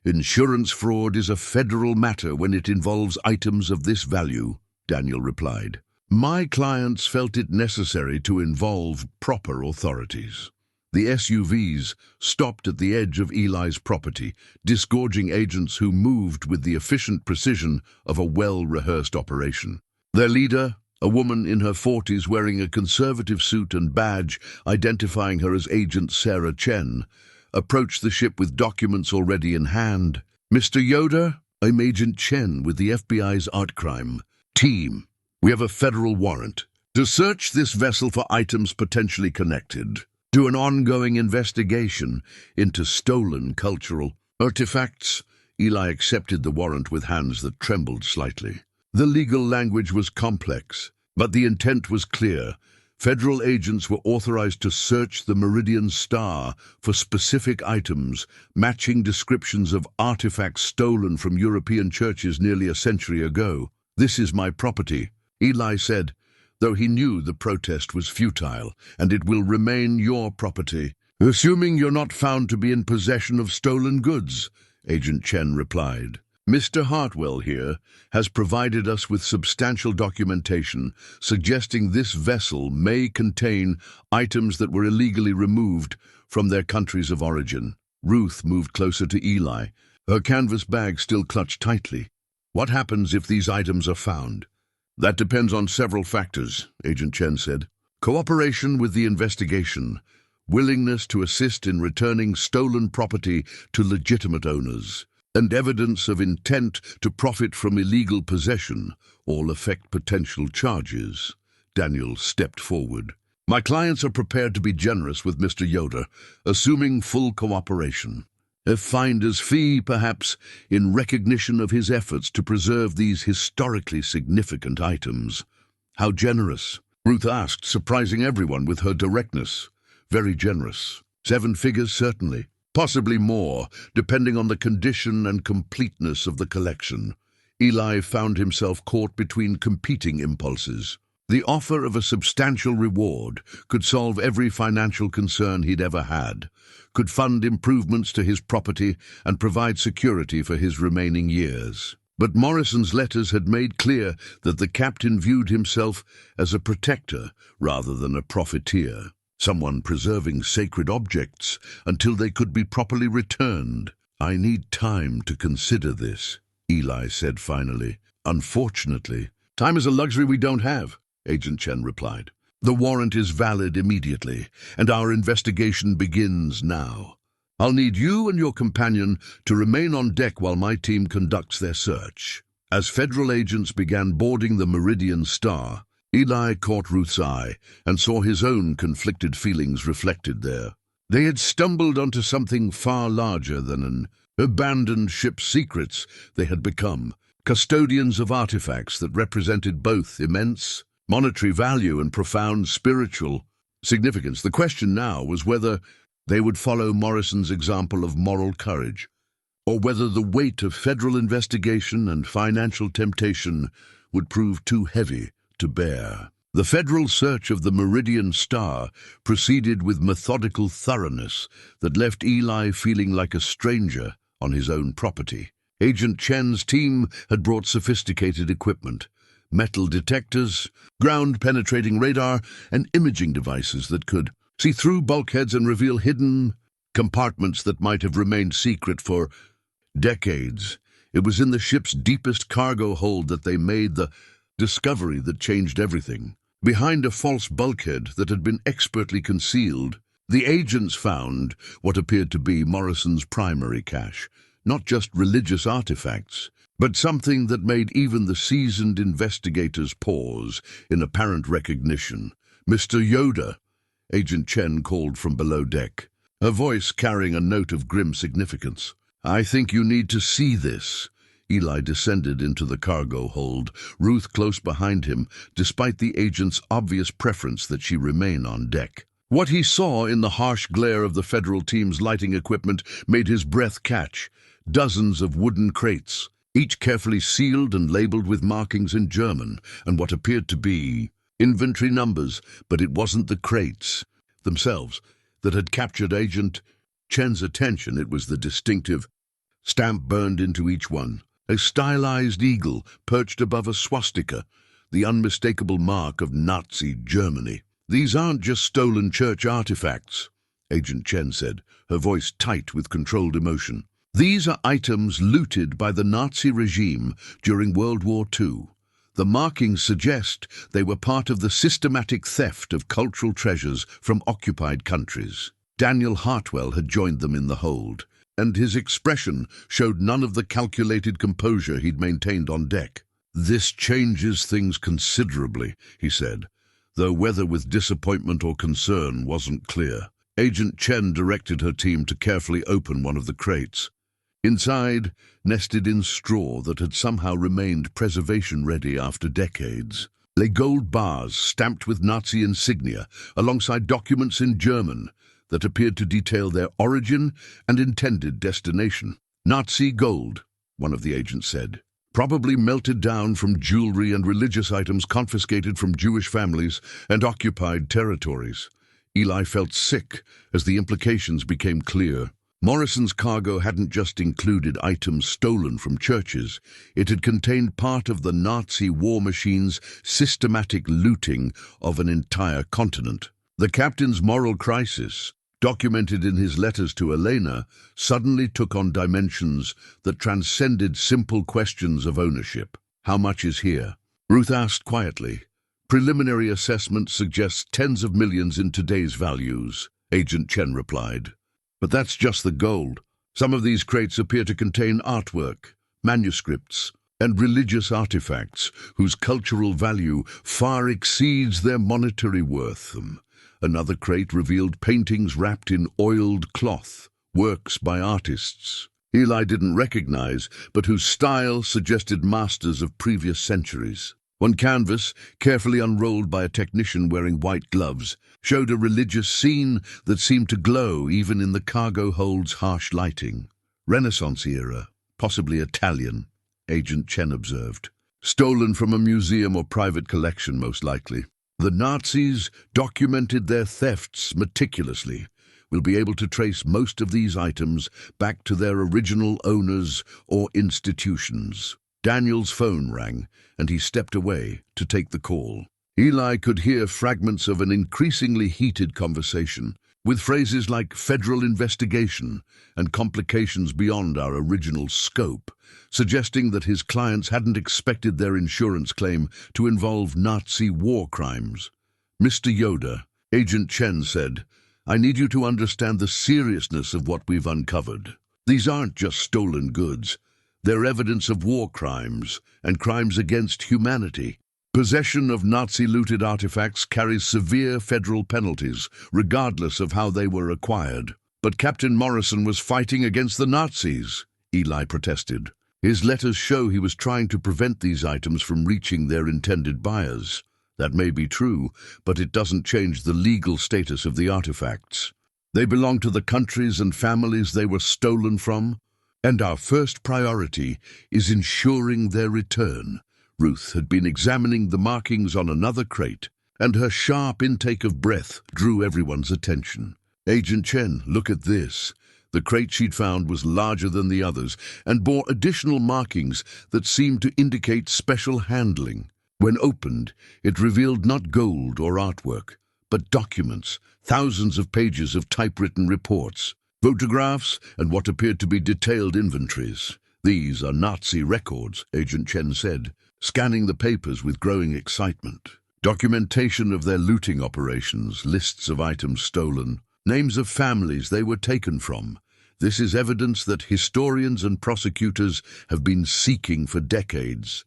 "Insurance fraud is a federal matter when it involves items of this value," Daniel replied. "My clients felt it necessary to involve proper authorities." The SUVs stopped at the edge of Eli's property, disgorging agents who moved with the efficient precision of a well-rehearsed operation. Their leader, a woman in her 40s wearing a conservative suit and badge identifying her as Agent Sarah Chen, approached the ship with documents already in hand. "Mr. Yoder, I'm Agent Chen with the FBI's art crime team. We have a federal warrant to search this vessel for items potentially connected to an ongoing investigation into stolen cultural artifacts." Eli accepted the warrant with hands that trembled slightly. The legal language was complex, but the intent was clear: Federal agents were authorized to search the Meridian Star for specific items, matching descriptions of artifacts stolen from European churches nearly a century ago. "This is my property," Eli said, though he knew the protest was futile, "and it will remain your property. Assuming you're not found to be in possession of stolen goods," Agent Chen replied. "Mr. Hartwell here has provided us with substantial documentation suggesting this vessel may contain items that were illegally removed from their countries of origin." Ruth moved closer to Eli, her canvas bag still clutched tightly. "What happens if these items are found?" "That depends on several factors," Agent Chen said. "Cooperation with the investigation, willingness to assist in returning stolen property to legitimate owners, and evidence of intent to profit from illegal possession all affect potential charges." Daniel stepped forward. "My clients are prepared to be generous with Mr. Yoder, assuming full cooperation. A finder's fee, perhaps, in recognition of his efforts to preserve these historically significant items." "How generous?" Ruth asked, surprising everyone with her directness. "Very generous. 7 figures, certainly. Possibly more, depending on the condition and completeness of the collection." Eli found himself caught between competing impulses. The offer of a substantial reward could solve every financial concern he'd ever had, could fund improvements to his property and provide security for his remaining years. But Morrison's letters had made clear that the captain viewed himself as a protector rather than a profiteer, someone preserving sacred objects until they could be properly returned. "I need time to consider this," Eli said finally. "Unfortunately, time is a luxury we don't have," Agent Chen replied. "The warrant is valid immediately, and our investigation begins now. I'll need you and your companion to remain on deck while my team conducts their search." As federal agents began boarding the Meridian Star, Eli caught Ruth's eye and saw his own conflicted feelings reflected there. They had stumbled onto something far larger than an abandoned ship's secrets. They had become custodians of artifacts that represented both immense monetary value and profound spiritual significance. The question now was whether they would follow Morrison's example of moral courage, or whether the weight of federal investigation and financial temptation would prove too heavy to bear. The federal search of the Meridian Star proceeded with methodical thoroughness that left Eli feeling like a stranger on his own property. Agent Chen's team had brought sophisticated equipment, metal detectors, ground-penetrating radar, and imaging devices that could see through bulkheads and reveal hidden compartments that might have remained secret for decades. It was in the ship's deepest cargo hold that they made the discovery that changed everything. Behind a false bulkhead that had been expertly concealed, the agents found what appeared to be Morrison's primary cache, not just religious artifacts, but something that made even the seasoned investigators pause in apparent recognition. "Mr. Yoder," Agent Chen called from below deck, her voice carrying a note of grim significance. "I think you need to see this." Eli descended into the cargo hold, Ruth close behind him, despite the agent's obvious preference that she remain on deck. What he saw in the harsh glare of the federal team's lighting equipment made his breath catch. Dozens of wooden crates, each carefully sealed and labeled with markings in German, and what appeared to be inventory numbers, but it wasn't the crates themselves that had captured Agent Chen's attention. It was the distinctive stamp burned into each one. A stylized eagle perched above a swastika, the unmistakable mark of Nazi Germany. "These aren't just stolen church artifacts," Agent Chen said, her voice tight with controlled emotion. "These are items looted by the Nazi regime during World War II. The markings suggest they were part of the systematic theft of cultural treasures from occupied countries." Daniel Hartwell had joined them in the hold, and his expression showed none of the calculated composure he'd maintained on deck. "This changes things considerably," he said, though whether with disappointment or concern wasn't clear. Agent Chen directed her team to carefully open one of the crates. Inside, nested in straw that had somehow remained preservation-ready after decades, lay gold bars stamped with Nazi insignia alongside documents in German that appeared to detail their origin and intended destination. Nazi gold, one of the agents said, probably melted down from jewelry and religious items confiscated from Jewish families and occupied territories. Eli felt sick as the implications became clear. Morrison's cargo hadn't just included items stolen from churches. It had contained part of the Nazi war machine's systematic looting of an entire continent. The captain's moral crisis, documented in his letters to Elena, suddenly took on dimensions that transcended simple questions of ownership. How much is here? Ruth asked quietly. Preliminary assessment suggests tens of millions in today's values, Agent Chen replied. But that's just the gold. Some of these crates appear to contain artwork, manuscripts, and religious artifacts whose cultural value far exceeds their monetary worth. Another crate revealed paintings wrapped in oiled cloth, works by artists Eli didn't recognize, but whose style suggested masters of previous centuries. One canvas, carefully unrolled by a technician wearing white gloves, showed a religious scene that seemed to glow even in the cargo hold's harsh lighting. Renaissance era, possibly Italian, Agent Chen observed. Stolen from a museum or private collection, most likely. The Nazis documented their thefts meticulously. We'll be able to trace most of these items back to their original owners or institutions. Daniel's phone rang, and he stepped away to take the call. Eli could hear fragments of an increasingly heated conversation, with phrases like federal investigation and complications beyond our original scope, suggesting that his clients hadn't expected their insurance claim to involve Nazi war crimes. Mr. Yoder, Agent Chen said, I need you to understand the seriousness of what we've uncovered. These aren't just stolen goods. They're evidence of war crimes and crimes against humanity. Possession of Nazi-looted artifacts carries severe federal penalties, regardless of how they were acquired. But Captain Morrison was fighting against the Nazis, Eli protested. His letters show he was trying to prevent these items from reaching their intended buyers. That may be true, but it doesn't change the legal status of the artifacts. They belong to the countries and families they were stolen from, and our first priority is ensuring their return. Ruth had been examining the markings on another crate, and her sharp intake of breath drew everyone's attention. Agent Chen, look at this. The crate she'd found was larger than the others and bore additional markings that seemed to indicate special handling. When opened, it revealed not gold or artwork, but documents, thousands of pages of typewritten reports, photographs, and what appeared to be detailed inventories. These are Nazi records, Agent Chen said, scanning the papers with growing excitement. Documentation of their looting operations, lists of items stolen, names of families they were taken from. This is evidence that historians and prosecutors have been seeking for decades.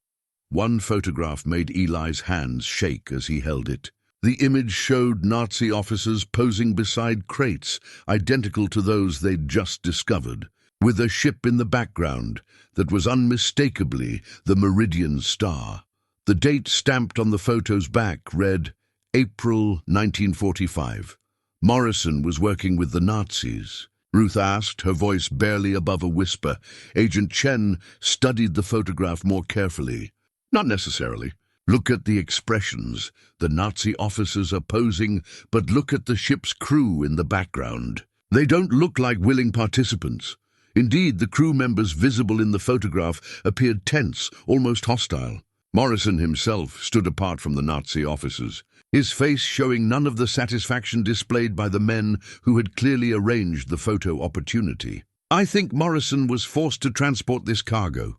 One photograph made Eli's hands shake as he held it. The image showed Nazi officers posing beside crates, identical to those they'd just discovered, with a ship in the background that was unmistakably the Meridian Star. The date stamped on the photo's back read, April 1945. Morrison was working with the Nazis. Ruth asked, her voice barely above a whisper. Agent Chen studied the photograph more carefully. Not necessarily. Look at the expressions. The Nazi officers are posing, but look at the ship's crew in the background. They don't look like willing participants. Indeed, the crew members visible in the photograph appeared tense, almost hostile. Morrison himself stood apart from the Nazi officers, his face showing none of the satisfaction displayed by the men who had clearly arranged the photo opportunity. I think Morrison was forced to transport this cargo,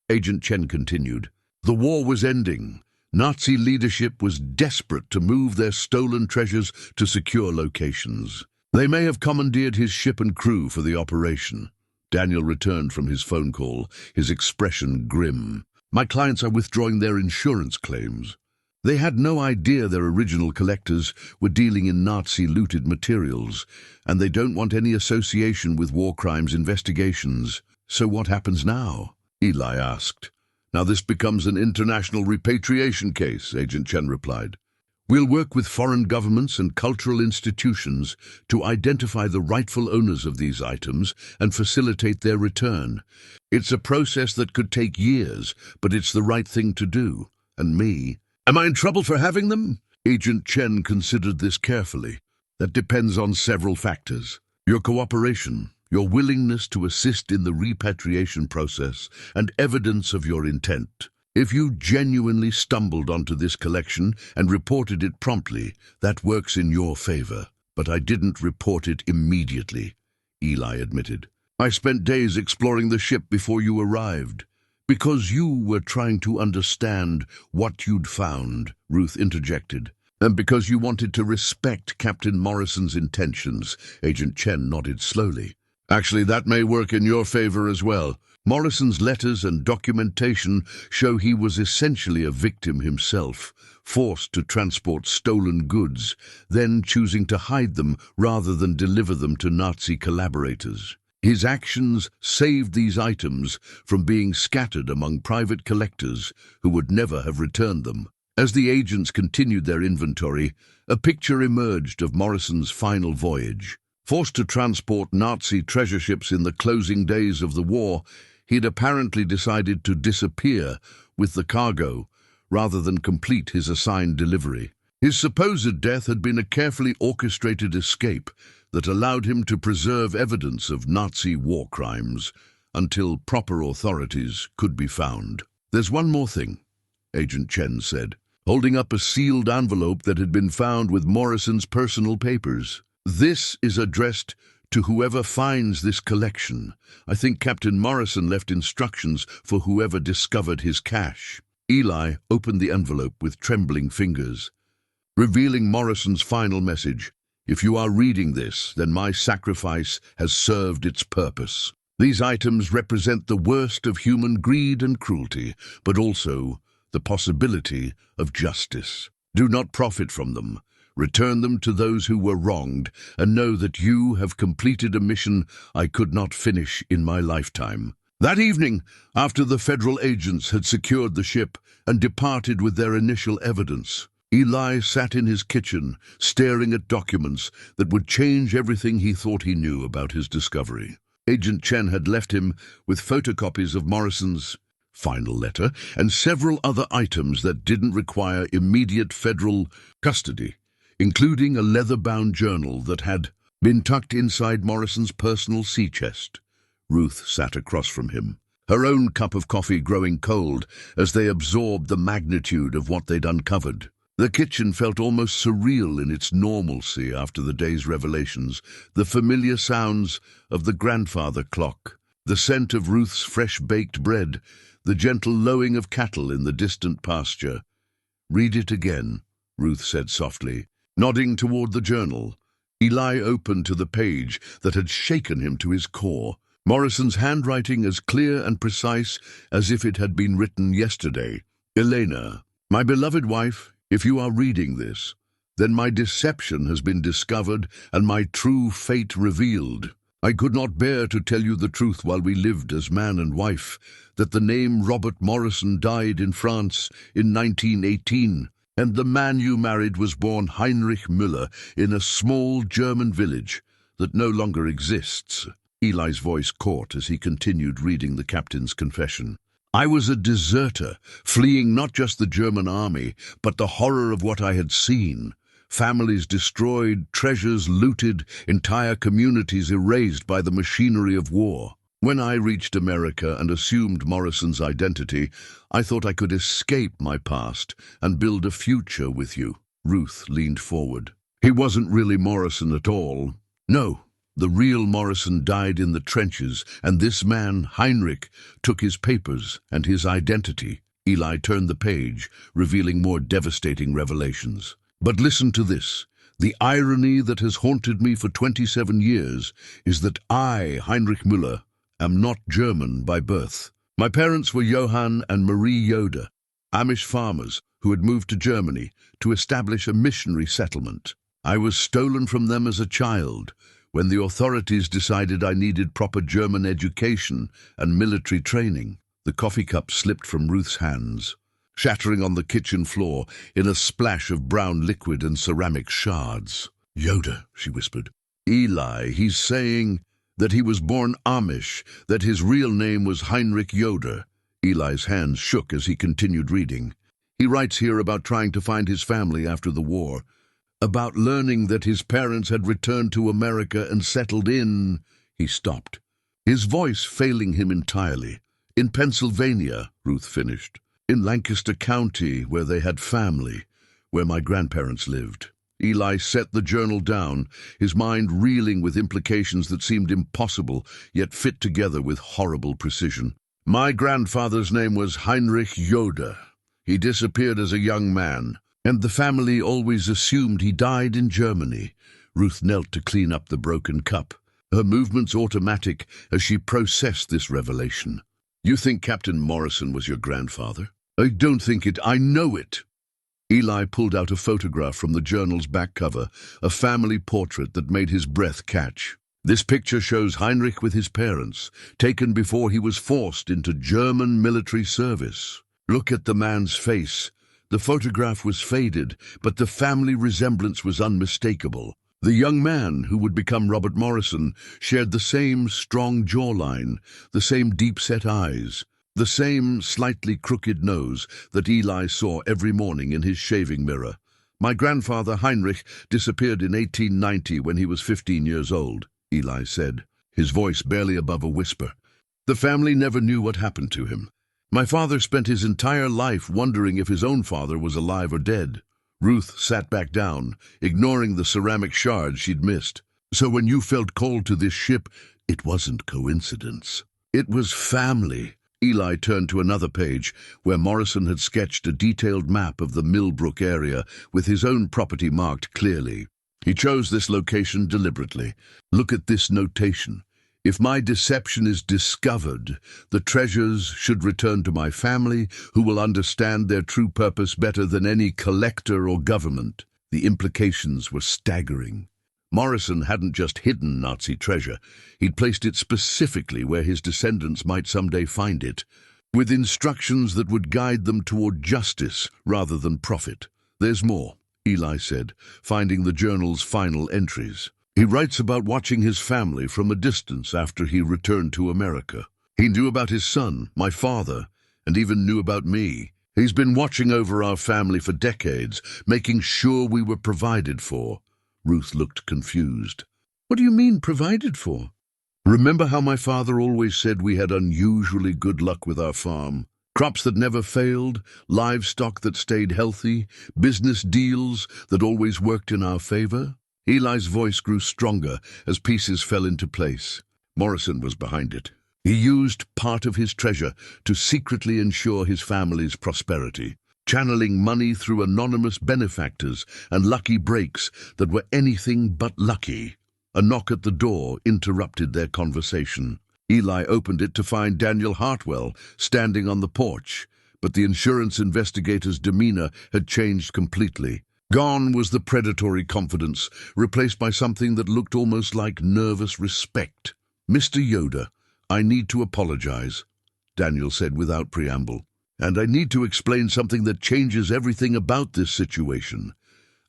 Agent Chen continued. The war was ending. Nazi leadership was desperate to move their stolen treasures to secure locations. They may have commandeered his ship and crew for the operation. Daniel returned from his phone call, his expression grim. My clients are withdrawing their insurance claims. They had no idea their original collectors were dealing in Nazi-looted materials, and they don't want any association with war crimes investigations. So what happens now? Eli asked. Now this becomes an international repatriation case, Agent Chen replied. We'll work with foreign governments and cultural institutions to identify the rightful owners of these items and facilitate their return. It's a process that could take years, but it's the right thing to do. And me? Am I in trouble for having them? Agent Chen considered this carefully. That depends on several factors. Your cooperation, your willingness to assist in the repatriation process, and evidence of your intent. If you genuinely stumbled onto this collection and reported it promptly, that works in your favor. But I didn't report it immediately, Eli admitted. I spent days exploring the ship before you arrived. Because you were trying to understand what you'd found, Ruth interjected. And because you wanted to respect Captain Morrison's intentions, Agent Chen nodded slowly. Actually, that may work in your favor as well. Morrison's letters and documentation show he was essentially a victim himself, forced to transport stolen goods, then choosing to hide them rather than deliver them to Nazi collaborators. His actions saved these items from being scattered among private collectors who would never have returned them. As the agents continued their inventory, a picture emerged of Morrison's final voyage. Forced to transport Nazi treasure ships in the closing days of the war, he'd apparently decided to disappear with the cargo rather than complete his assigned delivery. His supposed death had been a carefully orchestrated escape that allowed him to preserve evidence of Nazi war crimes until proper authorities could be found. There's one more thing, Agent Chen said, holding up a sealed envelope that had been found with Morrison's personal papers. This is addressed to whoever finds this collection. I think Captain Morrison left instructions for whoever discovered his cache. Eli opened the envelope with trembling fingers, revealing Morrison's final message. If you are reading this, then my sacrifice has served its purpose. These items represent the worst of human greed and cruelty, but also the possibility of justice. Do not profit from them. Return them to those who were wronged, and know that you have completed a mission I could not finish in my lifetime. That evening, after the federal agents had secured the ship and departed with their initial evidence, Eli sat in his kitchen, staring at documents that would change everything he thought he knew about his discovery. Agent Chen had left him with photocopies of Morrison's final letter and several other items that didn't require immediate federal custody, including a leather-bound journal that had been tucked inside Morrison's personal sea chest. Ruth sat across from him, her own cup of coffee growing cold as they absorbed the magnitude of what they'd uncovered. The kitchen felt almost surreal in its normalcy after the day's revelations, the familiar sounds of the grandfather clock, the scent of Ruth's fresh-baked bread, the gentle lowing of cattle in the distant pasture. "Read it again," Ruth said softly. Nodding toward the journal, Eli opened to the page that had shaken him to his core. Morrison's handwriting as clear and precise as if it had been written yesterday. "Elena, my beloved wife, if you are reading this, then my deception has been discovered and my true fate revealed. I could not bear to tell you the truth while we lived as man and wife, that the name Robert Morrison died in France in 1918, and the man you married was born Heinrich Müller in a small German village that no longer exists." Eli's voice caught as he continued reading the captain's confession. "I was a deserter, fleeing not just the German army, but the horror of what I had seen. Families destroyed, treasures looted, entire communities erased by the machinery of war. When I reached America and assumed Morrison's identity, I thought I could escape my past and build a future with you." Ruth leaned forward. "He wasn't really Morrison at all. No. The real Morrison died in the trenches, and this man, Heinrich, took his papers and his identity." Eli turned the page, revealing more devastating revelations. "But listen to this. The irony that has haunted me for 27 years is that I, Heinrich Müller, am not German by birth. My parents were Johann and Marie Yoder, Amish farmers who had moved to Germany to establish a missionary settlement. I was stolen from them as a child, when the authorities decided I needed proper German education and military training. The coffee cup slipped from Ruth's hands, shattering on the kitchen floor in a splash of brown liquid and ceramic shards. "Yoder," she whispered. "Eli, he's saying that he was born Amish, that his real name was Heinrich Yoder." Eli's hands shook as he continued reading. "He writes here about trying to find his family after the war, about learning that his parents had returned to America and settled in—" He stopped, his voice failing him entirely. "In Pennsylvania," Ruth finished. "In Lancaster County, where they had family, where my grandparents lived." Eli set the journal down, his mind reeling with implications that seemed impossible, yet fit together with horrible precision. "My grandfather's name was Heinrich Yoder. He disappeared as a young man, and the family always assumed he died in Germany." Ruth knelt to clean up the broken cup, her movements automatic as she processed this revelation. "You think Captain Morrison was your grandfather?" "I don't think it, I know it." Eli pulled out a photograph from the journal's back cover, a family portrait that made his breath catch. "This picture shows Heinrich with his parents, taken before he was forced into German military service. Look at the man's face. The photograph was faded, but the family resemblance was unmistakable. The young man, who would become Robert Morrison, shared the same strong jawline, the same deep-set eyes, the same slightly crooked nose that Eli saw every morning in his shaving mirror. My grandfather Heinrich disappeared in 1890 when he was 15 years old, Eli said, his voice barely above a whisper. The family never knew what happened to him. My father spent his entire life wondering if his own father was alive or dead." Ruth sat back down, ignoring the ceramic shards she'd missed. "So when you felt called to this ship, it wasn't coincidence. It was family." Eli turned to another page, where Morrison had sketched a detailed map of the Millbrook area with his own property marked clearly. He chose this location deliberately. "Look at this notation. If my deception is discovered, the treasures should return to my family, who will understand their true purpose better than any collector or government." The implications were staggering. Morrison hadn't just hidden Nazi treasure, he'd placed it specifically where his descendants might someday find it, with instructions that would guide them toward justice rather than profit. "There's more," Eli said, finding the journal's final entries. "He writes about watching his family from a distance after he returned to America. He knew about his son, my father, and even knew about me. He's been watching over our family for decades, making sure we were provided for." Ruth looked confused. "What do you mean, provided for?" "Remember how my father always said we had unusually good luck with our farm? Crops that never failed, livestock that stayed healthy, business deals that always worked in our favor?" Eli's voice grew stronger as pieces fell into place. Morrison was behind it. He used part of his treasure to secretly ensure his family's prosperity, channeling money through anonymous benefactors and lucky breaks that were anything but lucky. A knock at the door interrupted their conversation. Eli opened it to find Daniel Hartwell standing on the porch, but the insurance investigator's demeanor had changed completely. Gone was the predatory confidence, replaced by something that looked almost like nervous respect. "Mr. Yoder, I need to apologize," Daniel said without preamble. "And I need to explain something that changes everything about this situation."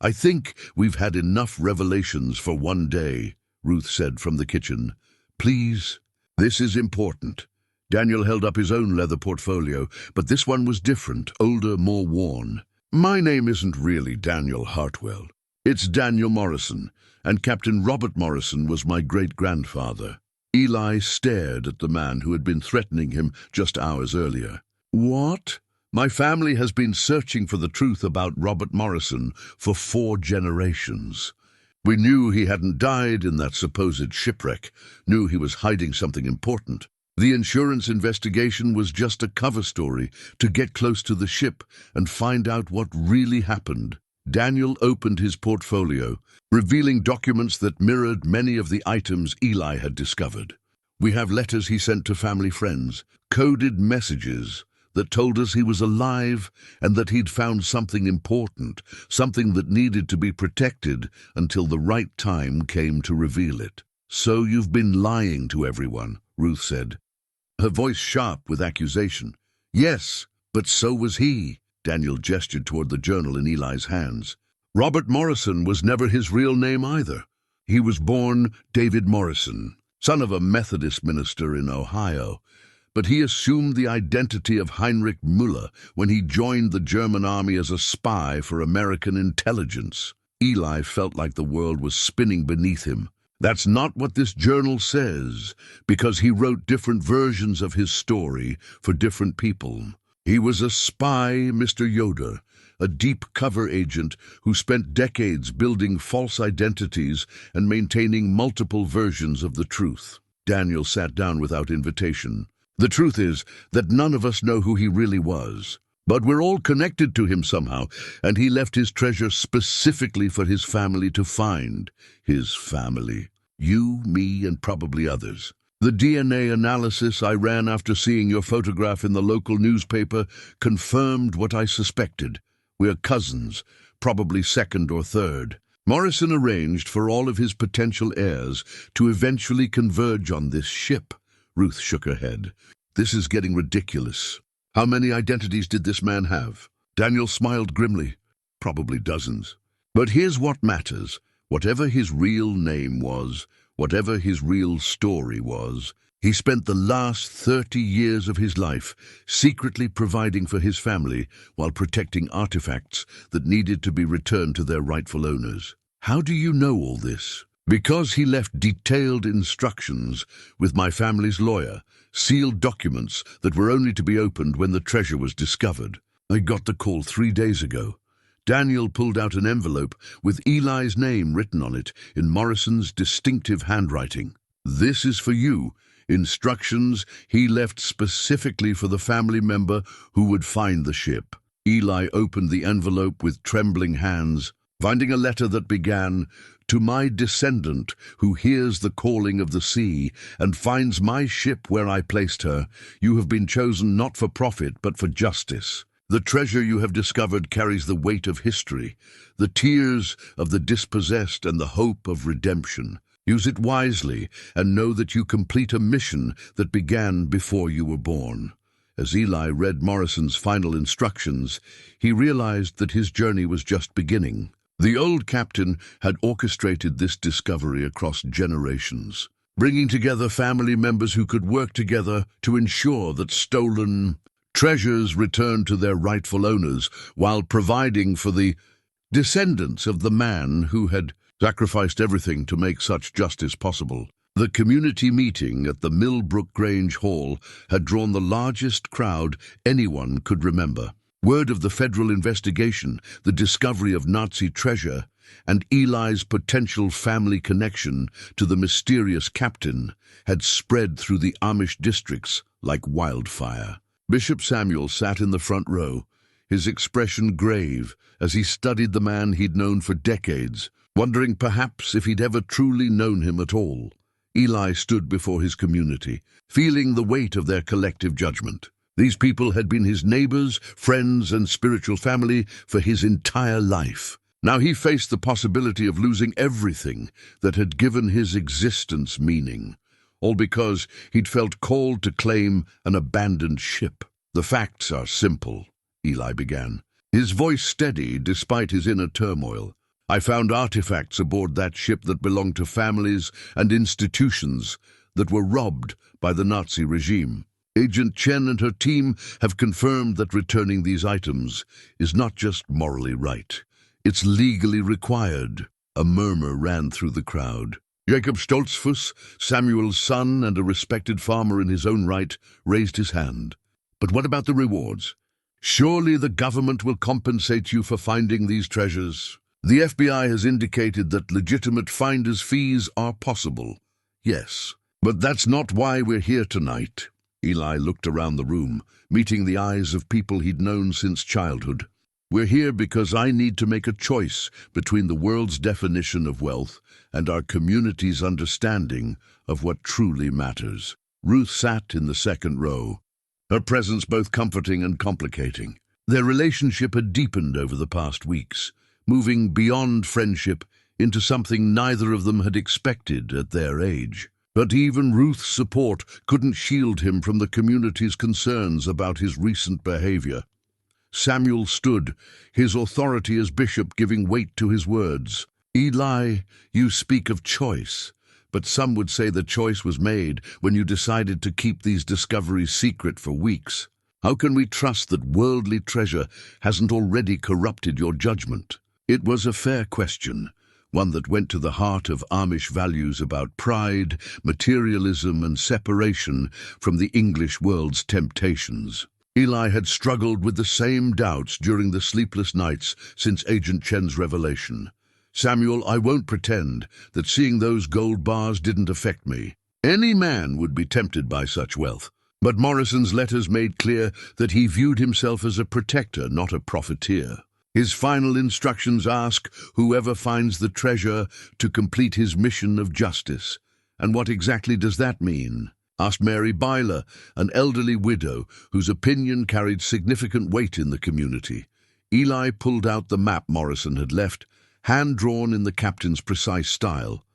"I think we've had enough revelations for one day," Ruth said from the kitchen. "Please, this is important." Daniel held up his own leather portfolio, but this one was different, older, more worn. "My name isn't really Daniel Hartwell. It's Daniel Morrison, and Captain Robert Morrison was my great-grandfather." Eli stared at the man who had been threatening him just hours earlier. "What?" "My family has been searching for the truth about Robert Morrison for 4 generations. We knew he hadn't died in that supposed shipwreck, knew he was hiding something important. The insurance investigation was just a cover story to get close to the ship and find out what really happened." Daniel opened his portfolio, revealing documents that mirrored many of the items Eli had discovered. "We have letters he sent to family friends, coded messages that told us he was alive and that he'd found something important, something that needed to be protected until the right time came to reveal it." "So you've been lying to everyone," Ruth said. her voice sharp with accusation. Yes, but so was he. Daniel gestured toward the journal in Eli's hands. Robert Morrison was never his real name either. He was born David Morrison, son of a Methodist minister in Ohio, but he assumed the identity of Heinrich Müller when he joined the German army as a spy for American intelligence. Eli felt like the world was spinning beneath him. That's not what this journal says, because he wrote different versions of his story for different people. He was a spy, Mr. Yoder, a deep cover agent who spent decades building false identities and maintaining multiple versions of the truth. Daniel sat down without invitation. The truth is that none of us know who he really was. But we're all connected to him somehow, and he left his treasure specifically for his family to find. His family. You, me, and probably others. The DNA analysis I ran after seeing your photograph in the local newspaper confirmed what I suspected. We're cousins, probably second or third. Morrison arranged for all of his potential heirs to eventually converge on this ship. Ruth shook her head. This is getting ridiculous. How many identities did this man have? Daniel smiled grimly. Probably dozens. But here's what matters. Whatever his real name was, whatever his real story was, he spent the last 30 years of his life secretly providing for his family while protecting artifacts that needed to be returned to their rightful owners. How do you know all this? Because he left detailed instructions with my family's lawyer, sealed documents that were only to be opened when the treasure was discovered. I got the call 3 days ago. Daniel pulled out an envelope with Eli's name written on it in Morrison's distinctive handwriting. This is for you. Instructions he left specifically for the family member who would find the ship. Eli opened the envelope with trembling hands, finding a letter that began, "To my descendant who hears the calling of the sea and finds my ship where I placed her, you have been chosen not for profit but for justice. The treasure you have discovered carries the weight of history, the tears of the dispossessed and the hope of redemption. Use it wisely and know that you complete a mission that began before you were born." As Eli read Morrison's final instructions, he realized that his journey was just beginning. The old captain had orchestrated this discovery across generations, bringing together family members who could work together to ensure that stolen treasures returned to their rightful owners while providing for the descendants of the man who had sacrificed everything to make such justice possible. The community meeting at the Millbrook Grange Hall had drawn the largest crowd anyone could remember. Word of the federal investigation, the discovery of Nazi treasure, and Eli's potential family connection to the mysterious captain had spread through the Amish districts like wildfire. Bishop Samuel sat in the front row, his expression grave as he studied the man he'd known for decades, wondering perhaps if he'd ever truly known him at all. Eli stood before his community, feeling the weight of their collective judgment. These people had been his neighbors, friends, and spiritual family for his entire life. Now he faced the possibility of losing everything that had given his existence meaning, all because he'd felt called to claim an abandoned ship. "The facts are simple," Eli began, his voice steady despite his inner turmoil. "I found artifacts aboard that ship that belonged to families and institutions that were robbed by the Nazi regime. Agent Chen and her team have confirmed that returning these items is not just morally right. It's legally required." A murmur ran through the crowd. Jacob Stoltzfus, Samuel's son and a respected farmer in his own right, raised his hand. "But what about the rewards? Surely the government will compensate you for finding these treasures." "The FBI has indicated that legitimate finder's fees are possible. Yes, but that's not why we're here tonight." Eli looked around the room, meeting the eyes of people he'd known since childhood. "We're here because I need to make a choice between the world's definition of wealth and our community's understanding of what truly matters." Ruth sat in the second row, her presence both comforting and complicating. Their relationship had deepened over the past weeks, moving beyond friendship into something neither of them had expected at their age. But even Ruth's support couldn't shield him from the community's concerns about his recent behavior. Samuel stood, his authority as bishop giving weight to his words. "Eli, you speak of choice, but some would say the choice was made when you decided to keep these discoveries secret for weeks. How can we trust that worldly treasure hasn't already corrupted your judgment?" It was a fair question, one that went to the heart of Amish values about pride, materialism, and separation from the English world's temptations. Eli had struggled with the same doubts during the sleepless nights since Agent Chen's revelation. "Samuel, I won't pretend that seeing those gold bars didn't affect me. Any man would be tempted by such wealth. But Morrison's letters made clear that he viewed himself as a protector, not a profiteer. His final instructions ask whoever finds the treasure to complete his mission of justice. And what exactly does that mean?" asked Mary Byler, an elderly widow whose opinion carried significant weight in the community. Eli pulled out the map Morrison had left, hand-drawn in the captain's precise style,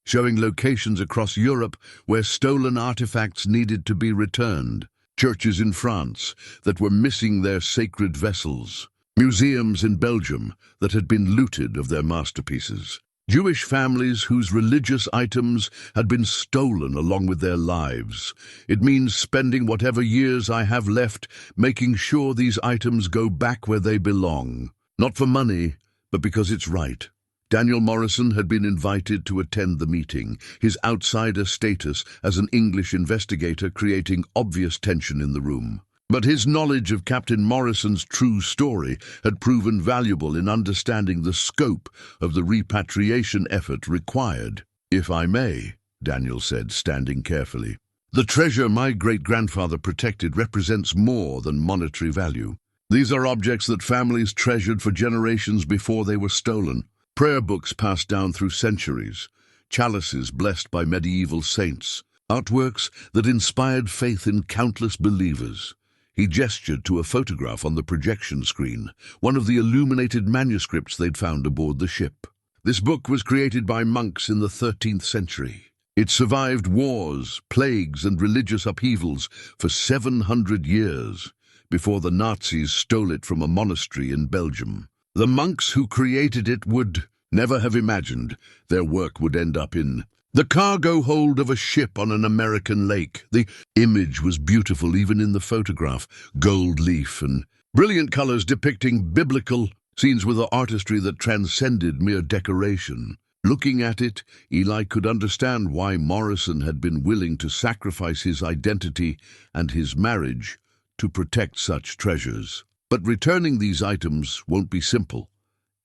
showing locations across Europe where stolen artifacts needed to be returned, churches in France that were missing their sacred vessels, museums in Belgium that had been looted of their masterpieces, Jewish families whose religious items had been stolen along with their lives. It means spending whatever years I have left making sure these items go back where they belong, not for money, but because it's right. Daniel Morrison had been invited to attend the meeting, his outsider status as an English investigator creating obvious tension in the room. But his knowledge of Captain Morrison's true story had proven valuable in understanding the scope of the repatriation effort required. "If I may," Daniel said, standing carefully, "the treasure my great-grandfather protected represents more than monetary value. These are objects that families treasured for generations before they were stolen. Prayer books passed down through centuries, chalices blessed by medieval saints, artworks that inspired faith in countless believers." He gestured to a photograph on the projection screen, one of the illuminated manuscripts they'd found aboard the ship. This book was created by monks in the 13th century. It survived wars, plagues, and religious upheavals for 700 years before the Nazis stole it from a monastery in Belgium. The monks who created it would never have imagined their work would end up in the cargo hold of a ship on an American lake. The image was beautiful even in the photograph, gold leaf and brilliant colors depicting biblical scenes with an artistry that transcended mere decoration. Looking at it, Eli could understand why Morrison had been willing to sacrifice his identity and his marriage to protect such treasures. "But returning these items won't be simple,"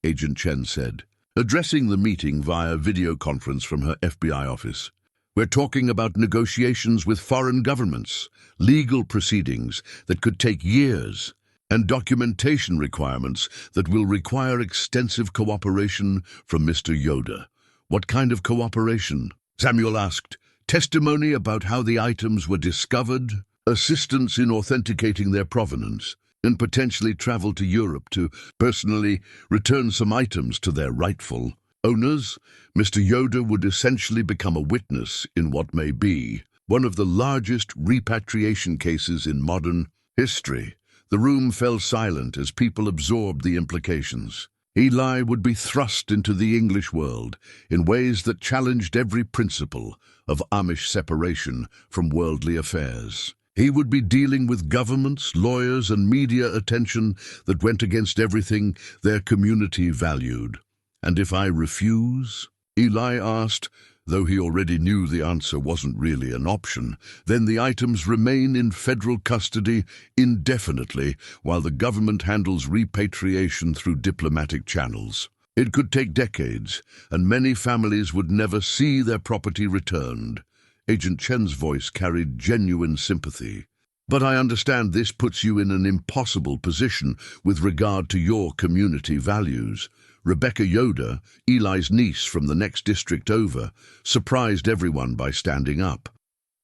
Agent Chen said, addressing the meeting via video conference from her FBI office. "We're talking about negotiations with foreign governments, legal proceedings that could take years, and documentation requirements that will require extensive cooperation from Mr. Yoder." "What kind of cooperation?" Samuel asked. "Testimony about how the items were discovered, assistance in authenticating their provenance, and potentially travel to Europe to personally return some items to their rightful owners." Mr. Yoder would essentially become a witness in what may be one of the largest repatriation cases in modern history. The room fell silent as people absorbed the implications. Eli would be thrust into the English world in ways that challenged every principle of Amish separation from worldly affairs. He would be dealing with governments, lawyers, and media attention that went against everything their community valued. "And if I refuse?" Eli asked, though he already knew the answer wasn't really an option. "Then the items remain in federal custody indefinitely while the government handles repatriation through diplomatic channels. It could take decades, and many families would never see their property returned." Agent Chen's voice carried genuine sympathy. "But I understand this puts you in an impossible position with regard to your community values." Rebecca Yoder, Eli's niece from the next district over, surprised everyone by standing up.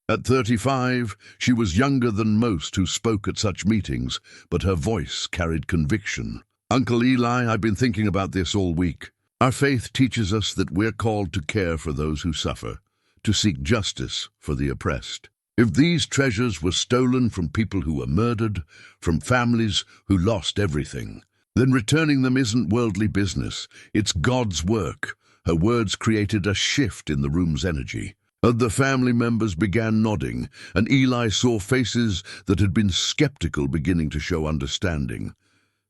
At 35, she was younger than most who spoke at such meetings, but her voice carried conviction. "Uncle Eli, I've been thinking about this all week. Our faith teaches us that we're called to care for those who suffer, to seek justice for the oppressed. If these treasures were stolen from people who were murdered, from families who lost everything, then returning them isn't worldly business, it's God's work. Her words created a shift in the room's energy. The family members began nodding, and Eli saw faces that had been skeptical beginning to show understanding.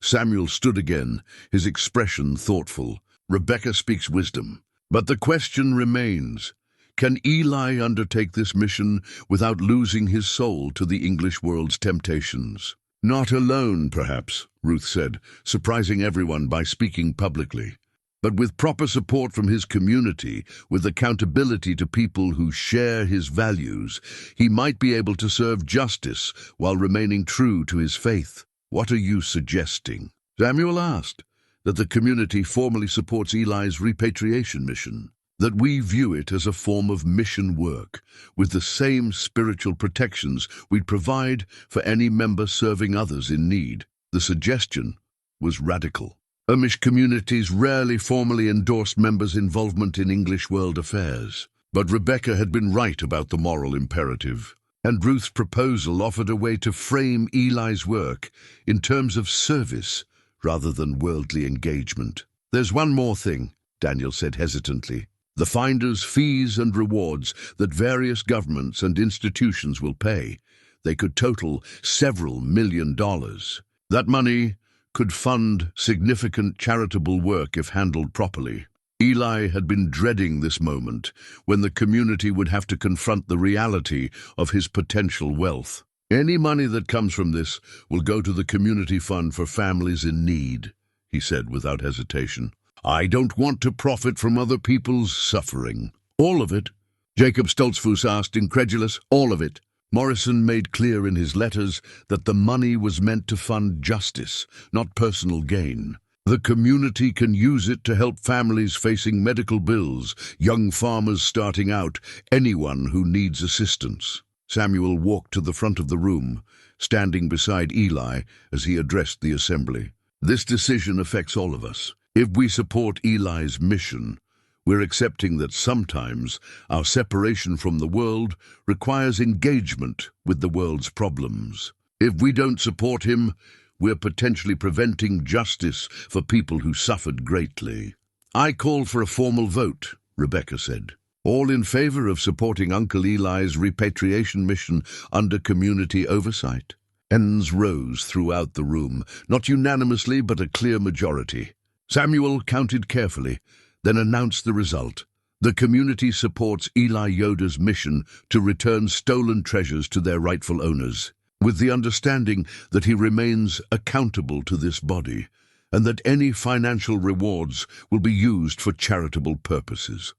Samuel stood again, his expression thoughtful. Rebecca speaks wisdom. But the question remains, can Eli undertake this mission without losing his soul to the English world's temptations? Not alone, perhaps, Ruth said, surprising everyone by speaking publicly. But with proper support from his community, with accountability to people who share his values, he might be able to serve justice while remaining true to his faith. What are you suggesting? Samuel asked. That the community formally supports Eli's repatriation mission. That we view it as a form of mission work, with the same spiritual protections we'd provide for any member serving others in need. The suggestion was radical. Amish communities rarely formally endorsed members' involvement in English world affairs. But Rebecca had been right about the moral imperative. And Ruth's proposal offered a way to frame Eli's work in terms of service rather than worldly engagement. There's one more thing, Daniel said hesitantly. The finders' fees and rewards that various governments and institutions will pay. They could total several $1 million. That money could fund significant charitable work if handled properly. Eli had been dreading this moment when the community would have to confront the reality of his potential wealth. Any money that comes from this will go to the community fund for families in need, he said without hesitation. I don't want to profit from other people's suffering. All of it? Jacob Stoltzfus asked, incredulous. All of it. Morrison made clear in his letters that the money was meant to fund justice, not personal gain. The community can use it to help families facing medical bills, young farmers starting out, anyone who needs assistance. Samuel walked to the front of the room, standing beside Eli as he addressed the assembly. This decision affects all of us. If we support Eli's mission, we're accepting that sometimes our separation from the world requires engagement with the world's problems. If we don't support him, we're potentially preventing justice for people who suffered greatly. I call for a formal vote, Rebecca said. All in favor of supporting Uncle Eli's repatriation mission under community oversight? Hands rose throughout the room, not unanimously but a clear majority. Samuel counted carefully, then announced the result. The community supports Eli Yoder's mission to return stolen treasures to their rightful owners, with the understanding that he remains accountable to this body, and that any financial rewards will be used for charitable purposes.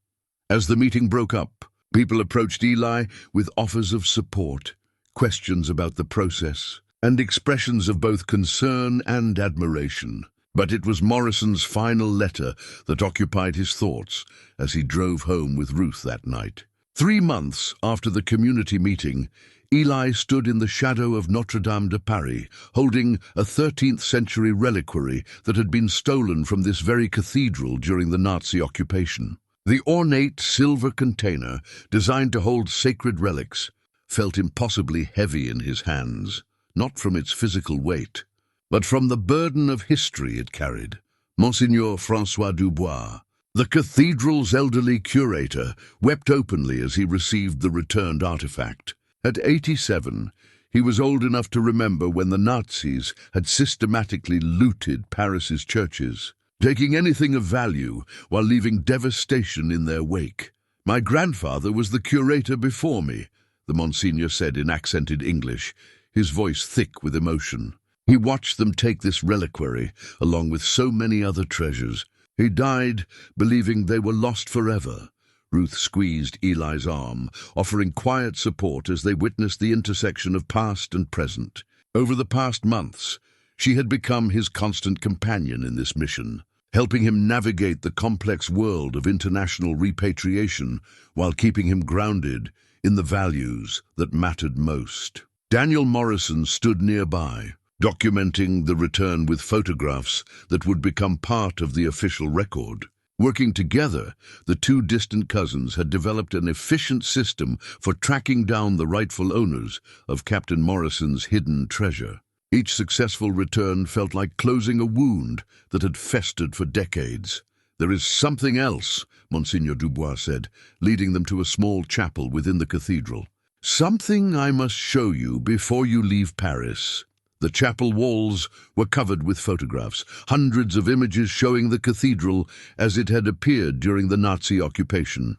As the meeting broke up, people approached Eli with offers of support, questions about the process, and expressions of both concern and admiration. But it was Morrison's final letter that occupied his thoughts as he drove home with Ruth that night. 3 months after the community meeting, Eli stood in the shadow of Notre Dame de Paris, holding a 13th-century reliquary that had been stolen from this very cathedral during the Nazi occupation. The ornate silver container, designed to hold sacred relics, felt impossibly heavy in his hands, not from its physical weight, but from the burden of history it carried. Monseigneur François Dubois, the cathedral's elderly curator, wept openly as he received the returned artifact. At 87, he was old enough to remember when the Nazis had systematically looted Paris's churches, taking anything of value while leaving devastation in their wake. My grandfather was the curator before me, the Monsignor said in accented English, his voice thick with emotion. He watched them take this reliquary, along with so many other treasures. He died believing they were lost forever. Ruth squeezed Eli's arm, offering quiet support as they witnessed the intersection of past and present. Over the past months, she had become his constant companion in this mission, helping him navigate the complex world of international repatriation while keeping him grounded in the values that mattered most. Daniel Morrison stood nearby, documenting the return with photographs that would become part of the official record. Working together, the two distant cousins had developed an efficient system for tracking down the rightful owners of Captain Morrison's hidden treasure. Each successful return felt like closing a wound that had festered for decades. "There is something else," Monsignor Dubois said, leading them to a small chapel within the cathedral. "Something I must show you before you leave Paris." The chapel walls were covered with photographs, hundreds of images showing the cathedral as it had appeared during the Nazi occupation.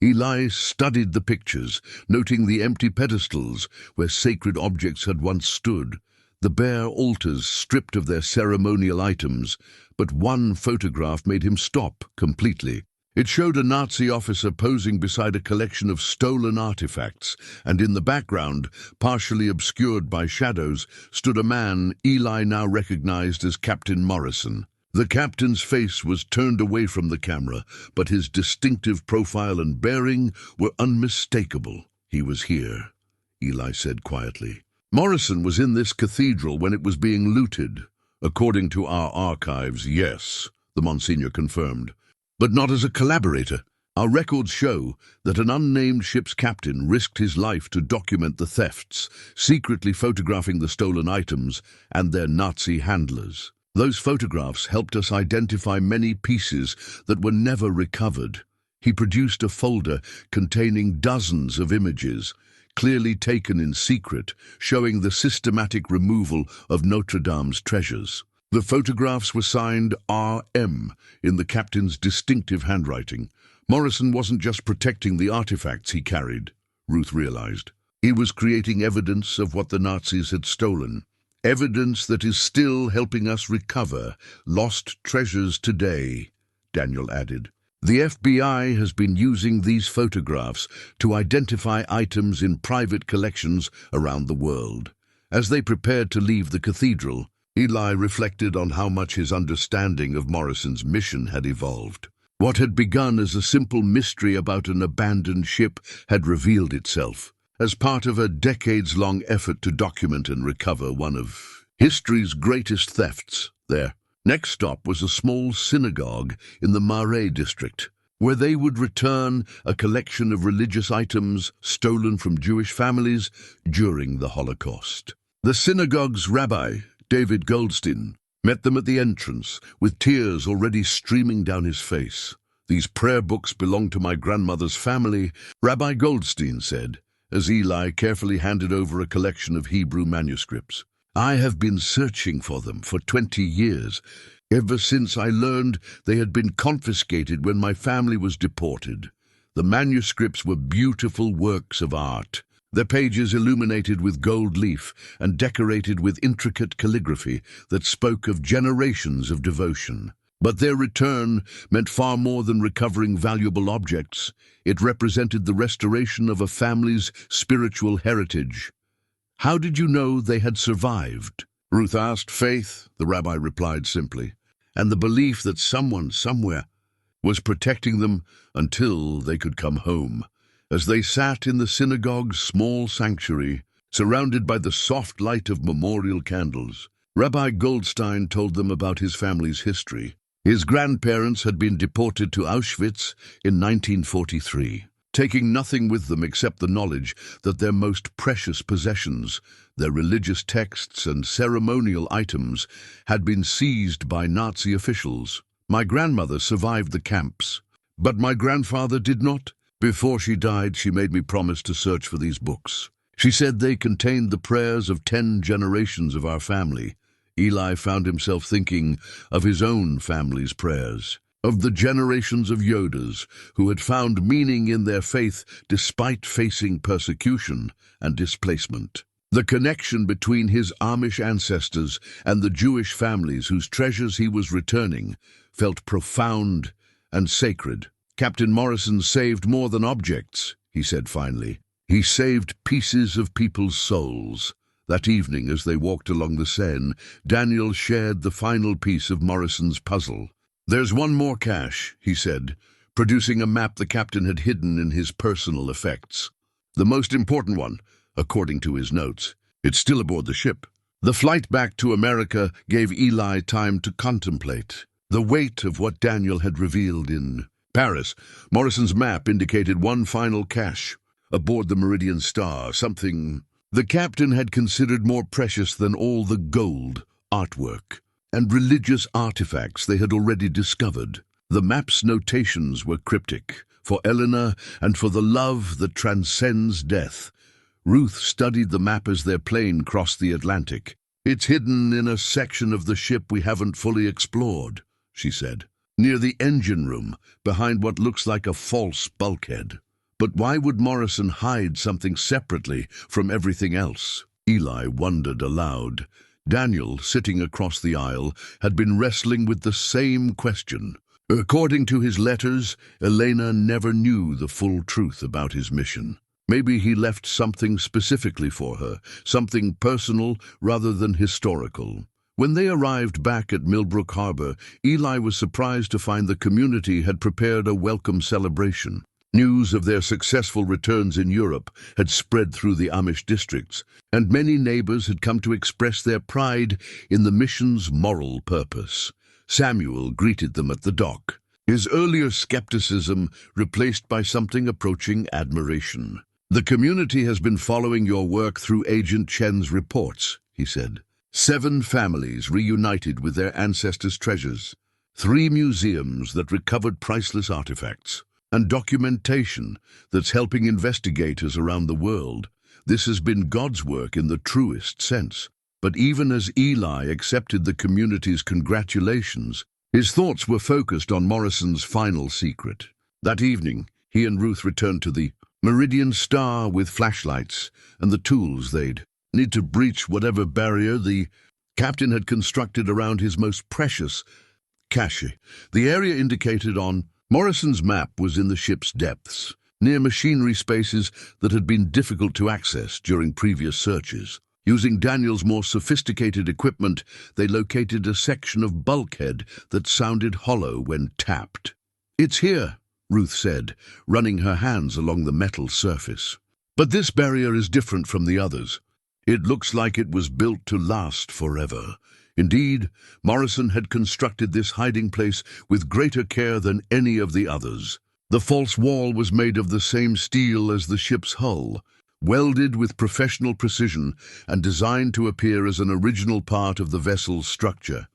Eli studied the pictures, noting the empty pedestals where sacred objects had once stood, the bare altars stripped of their ceremonial items, but one photograph made him stop completely. It showed a Nazi officer posing beside a collection of stolen artifacts, and in the background, partially obscured by shadows, stood a man Eli now recognized as Captain Morrison. The captain's face was turned away from the camera, but his distinctive profile and bearing were unmistakable. "He was here," Eli said quietly. "Morrison was in this cathedral when it was being looted." "According to our archives, yes," the Monsignor confirmed. "But not as a collaborator. Our records show that an unnamed ship's captain risked his life to document the thefts, secretly photographing the stolen items and their Nazi handlers. Those photographs helped us identify many pieces that were never recovered." He produced a folder containing dozens of images, clearly taken in secret, showing the systematic removal of Notre Dame's treasures. The photographs were signed R.M. in the captain's distinctive handwriting. Morrison wasn't just protecting the artifacts he carried, Ruth realized. He was creating evidence of what the Nazis had stolen. Evidence that is still helping us recover lost treasures today, Daniel added. "The FBI has been using these photographs to identify items in private collections around the world." As they prepared to leave the cathedral, Eli reflected on how much his understanding of Morrison's mission had evolved. What had begun as a simple mystery about an abandoned ship had revealed itself as part of a decades-long effort to document and recover one of history's greatest thefts. Their next stop was a small synagogue in the Marais district, where they would return a collection of religious items stolen from Jewish families during the Holocaust. The synagogue's rabbi, David Goldstein, met them at the entrance, with tears already streaming down his face. "These prayer books belong to my grandmother's family," Rabbi Goldstein said, as Eli carefully handed over a collection of Hebrew manuscripts. "I have been searching for them for 20 years, ever since I learned they had been confiscated when my family was deported. The manuscripts were beautiful works of art, their pages illuminated with gold leaf and decorated with intricate calligraphy that spoke of generations of devotion. But their return meant far more than recovering valuable objects. It represented the restoration of a family's spiritual heritage." "How did you know they had survived?" Ruth asked. "Faith," the rabbi replied simply, "and the belief that someone somewhere was protecting them until they could come home." As they sat in the synagogue's small sanctuary, surrounded by the soft light of memorial candles, Rabbi Goldstein told them about his family's history. His grandparents had been deported to Auschwitz in 1943, taking nothing with them except the knowledge that their most precious possessions, their religious texts and ceremonial items, had been seized by Nazi officials. "My grandmother survived the camps, but my grandfather did not. Before she died, she made me promise to search for these books. She said they contained the prayers of 10 generations of our family." Eli found himself thinking of his own family's prayers, of the generations of Yoders who had found meaning in their faith despite facing persecution and displacement. The connection between his Amish ancestors and the Jewish families whose treasures he was returning felt profound and sacred. "Captain Morrison saved more than objects," he said finally. "He saved pieces of people's souls." That evening, as they walked along the Seine, Daniel shared the final piece of Morrison's puzzle. "There's one more cache," he said, producing a map the captain had hidden in his personal effects. "The most important one, according to his notes. It's still aboard the ship." The flight back to America gave Eli time to contemplate. The weight of what Daniel had revealed in Paris. Morrison's map indicated one final cache aboard the Meridian Star, something the captain had considered more precious than all the gold, artwork, and religious artifacts they had already discovered. The map's notations were cryptic, for Eleanor and for the love that transcends death. Ruth studied the map as their plane crossed the Atlantic. "It's hidden in a section of the ship we haven't fully explored," she said, "near the engine room, behind what looks like a false bulkhead." But why would Morrison hide something separately from everything else? Eli wondered aloud. Daniel, sitting across the aisle, had been wrestling with the same question. According to his letters, Elena never knew the full truth about his mission. Maybe he left something specifically for her, something personal rather than historical. When they arrived back at Millbrook Harbor, Eli was surprised to find the community had prepared a welcome celebration. News of their successful returns in Europe had spread through the Amish districts, and many neighbors had come to express their pride in the mission's moral purpose. Samuel greeted them at the dock, his earlier skepticism replaced by something approaching admiration. "The community has been following your work through Agent Chen's reports," he said. 7 families reunited with their ancestors' treasures, 3 museums that recovered priceless artifacts, and documentation that's helping investigators around the world. This has been God's work in the truest sense. But even as Eli accepted the community's congratulations, his thoughts were focused on Morrison's final secret. That evening, he and Ruth returned to the Meridian Star with flashlights and the tools they'd need to breach whatever barrier the captain had constructed around his most precious cache. The area indicated on Morrison's map was in the ship's depths, near machinery spaces that had been difficult to access during previous searches. Using Daniel's more sophisticated equipment, they located a section of bulkhead that sounded hollow when tapped. "It's here," Ruth said, running her hands along the metal surface. "But this barrier is different from the others. It looks like it was built to last forever." Indeed, Morrison had constructed this hiding place with greater care than any of the others. The false wall was made of the same steel as the ship's hull, welded with professional precision and designed to appear as an original part of the vessel's structure.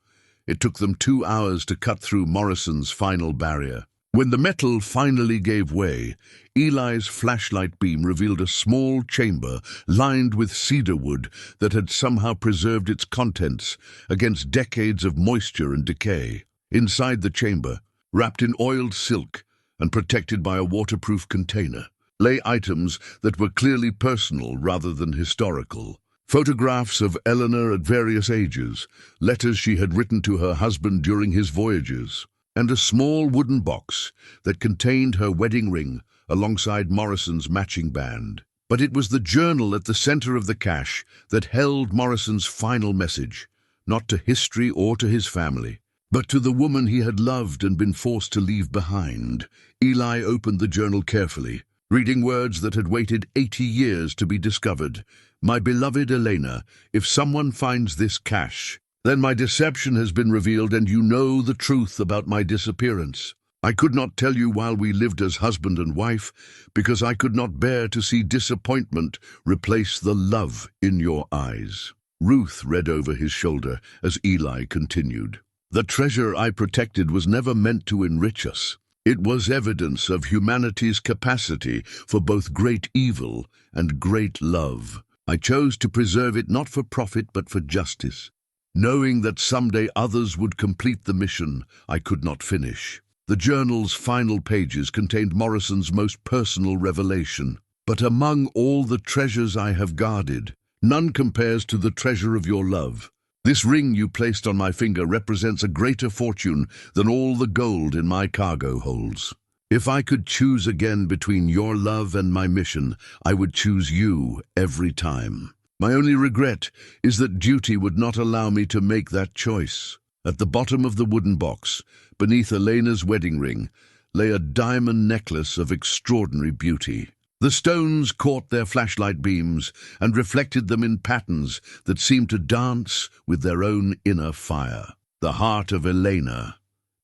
It took them 2 hours to cut through Morrison's final barrier. When the metal finally gave way, Eli's flashlight beam revealed a small chamber lined with cedar wood that had somehow preserved its contents against decades of moisture and decay. Inside the chamber, wrapped in oiled silk and protected by a waterproof container, lay items that were clearly personal rather than historical. Photographs of Eleanor at various ages, letters she had written to her husband during his voyages, and a small wooden box that contained her wedding ring alongside Morrison's matching band. But it was the journal at the center of the cache that held Morrison's final message, not to history or to his family, but to the woman he had loved and been forced to leave behind. Eli opened the journal carefully, reading words that had waited 80 years to be discovered. "My beloved Elena, if someone finds this cache, then my deception has been revealed and you know the truth about my disappearance. I could not tell you while we lived as husband and wife, because I could not bear to see disappointment replace the love in your eyes." Ruth read over his shoulder as Eli continued. "The treasure I protected was never meant to enrich us. It was evidence of humanity's capacity for both great evil and great love. I chose to preserve it not for profit but for justice, knowing that someday others would complete the mission I could not finish." The journal's final pages contained Morrison's most personal revelation. "But among all the treasures I have guarded, none compares to the treasure of your love. This ring you placed on my finger represents a greater fortune than all the gold in my cargo holds. If I could choose again between your love and my mission, I would choose you every time. My only regret is that duty would not allow me to make that choice." At the bottom of the wooden box, beneath Elena's wedding ring, lay a diamond necklace of extraordinary beauty. The stones caught their flashlight beams and reflected them in patterns that seemed to dance with their own inner fire. The heart of Elena,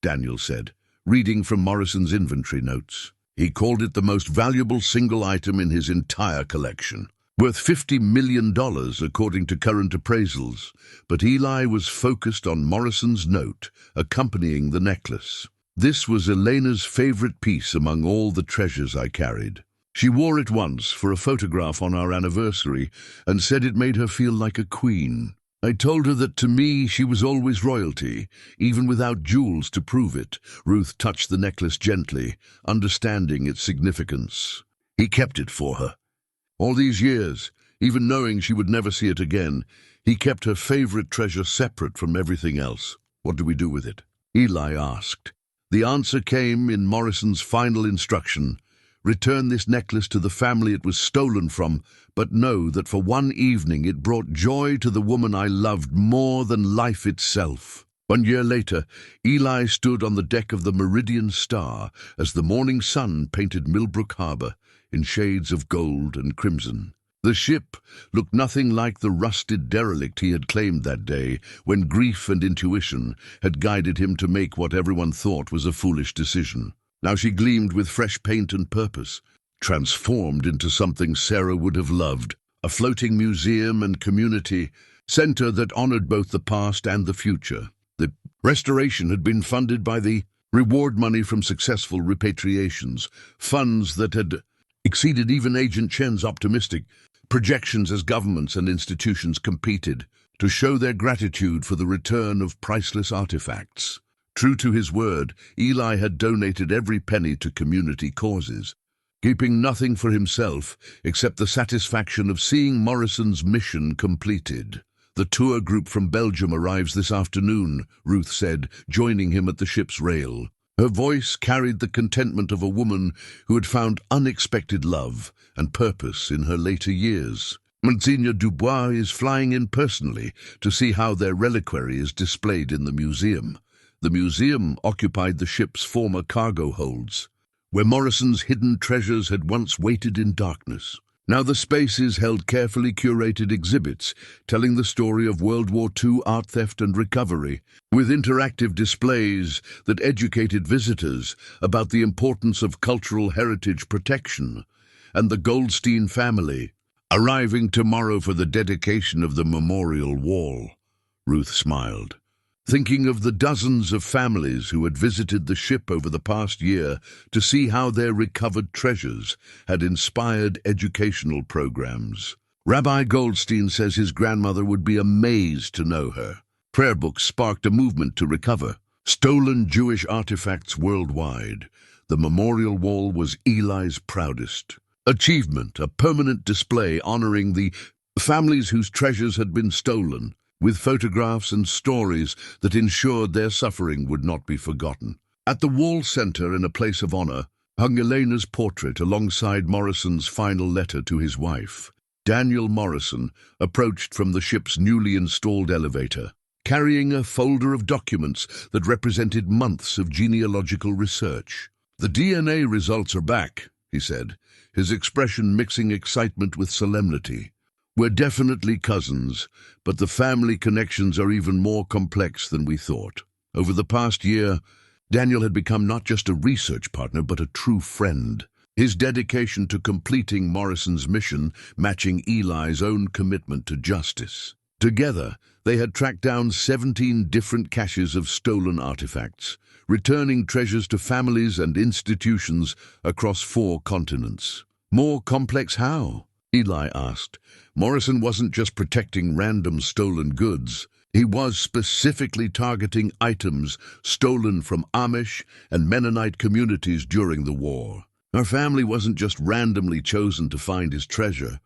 Daniel said, reading from Morrison's inventory notes. He called it the most valuable single item in his entire collection, worth $50 million according to current appraisals, but Eli was focused on Morrison's note accompanying the necklace. This was Elena's favorite piece among all the treasures I carried. She wore it once for a photograph on our anniversary and said it made her feel like a queen. I told her that to me she was always royalty, even without jewels to prove it. Ruth touched the necklace gently, understanding its significance. He kept it for her. All these years, even knowing she would never see it again, he kept her favorite treasure separate from everything else. What do we do with it? Eli asked. The answer came in Morrison's final instruction. Return this necklace to the family it was stolen from, but know that for one evening it brought joy to the woman I loved more than life itself. 1 year later, Eli stood on the deck of the Meridian Star as the morning sun painted Millbrook harbor in shades of gold and crimson. The ship looked nothing like the rusted derelict he had claimed that day, when grief and intuition had guided him to make what everyone thought was a foolish decision. Now she gleamed with fresh paint and purpose, transformed into something Sarah would have loved, a floating museum and community center that honored both the past and the future. The restoration had been funded by the reward money from successful repatriations, funds that had exceeded even Agent Chen's optimistic projections as governments and institutions competed to show their gratitude for the return of priceless artifacts. True to his word, Eli had donated every penny to community causes, keeping nothing for himself except the satisfaction of seeing Morrison's mission completed. The tour group from Belgium arrives this afternoon, Ruth said, joining him at the ship's rail. Her voice carried the contentment of a woman who had found unexpected love and purpose in her later years. Monsignor Dubois is flying in personally to see how their reliquary is displayed in the museum. The museum occupied the ship's former cargo holds, where Morrison's hidden treasures had once waited in darkness. Now the spaces held carefully curated exhibits telling the story of World War II art theft and recovery, with interactive displays that educated visitors about the importance of cultural heritage protection. And the Goldstein family, arriving tomorrow for the dedication of the memorial wall. Ruth smiled, thinking of the dozens of families who had visited the ship over the past year to see how their recovered treasures had inspired educational programs. Rabbi Goldstein says his grandmother would be amazed to know her. Prayer books sparked a movement to recover stolen Jewish artifacts worldwide. The memorial wall was Eli's proudest achievement, a permanent display honoring the families whose treasures had been stolen, with photographs and stories that ensured their suffering would not be forgotten. At the wall center, in a place of honor, hung Elena's portrait alongside Morrison's final letter to his wife. Daniel Morrison approached from the ship's newly installed elevator, carrying a folder of documents that represented months of genealogical research. "The DNA results are back," he said, his expression mixing excitement with solemnity. "We're definitely cousins, but the family connections are even more complex than we thought." Over the past year, Daniel had become not just a research partner, but a true friend. His dedication to completing Morrison's mission matching Eli's own commitment to justice. Together, they had tracked down 17 different caches of stolen artifacts, returning treasures to families and institutions across 4 continents. More complex how? Eli asked. Morrison wasn't just protecting random stolen goods. He was specifically targeting items stolen from Amish and Mennonite communities during the war. Our family wasn't just randomly chosen to find his treasure.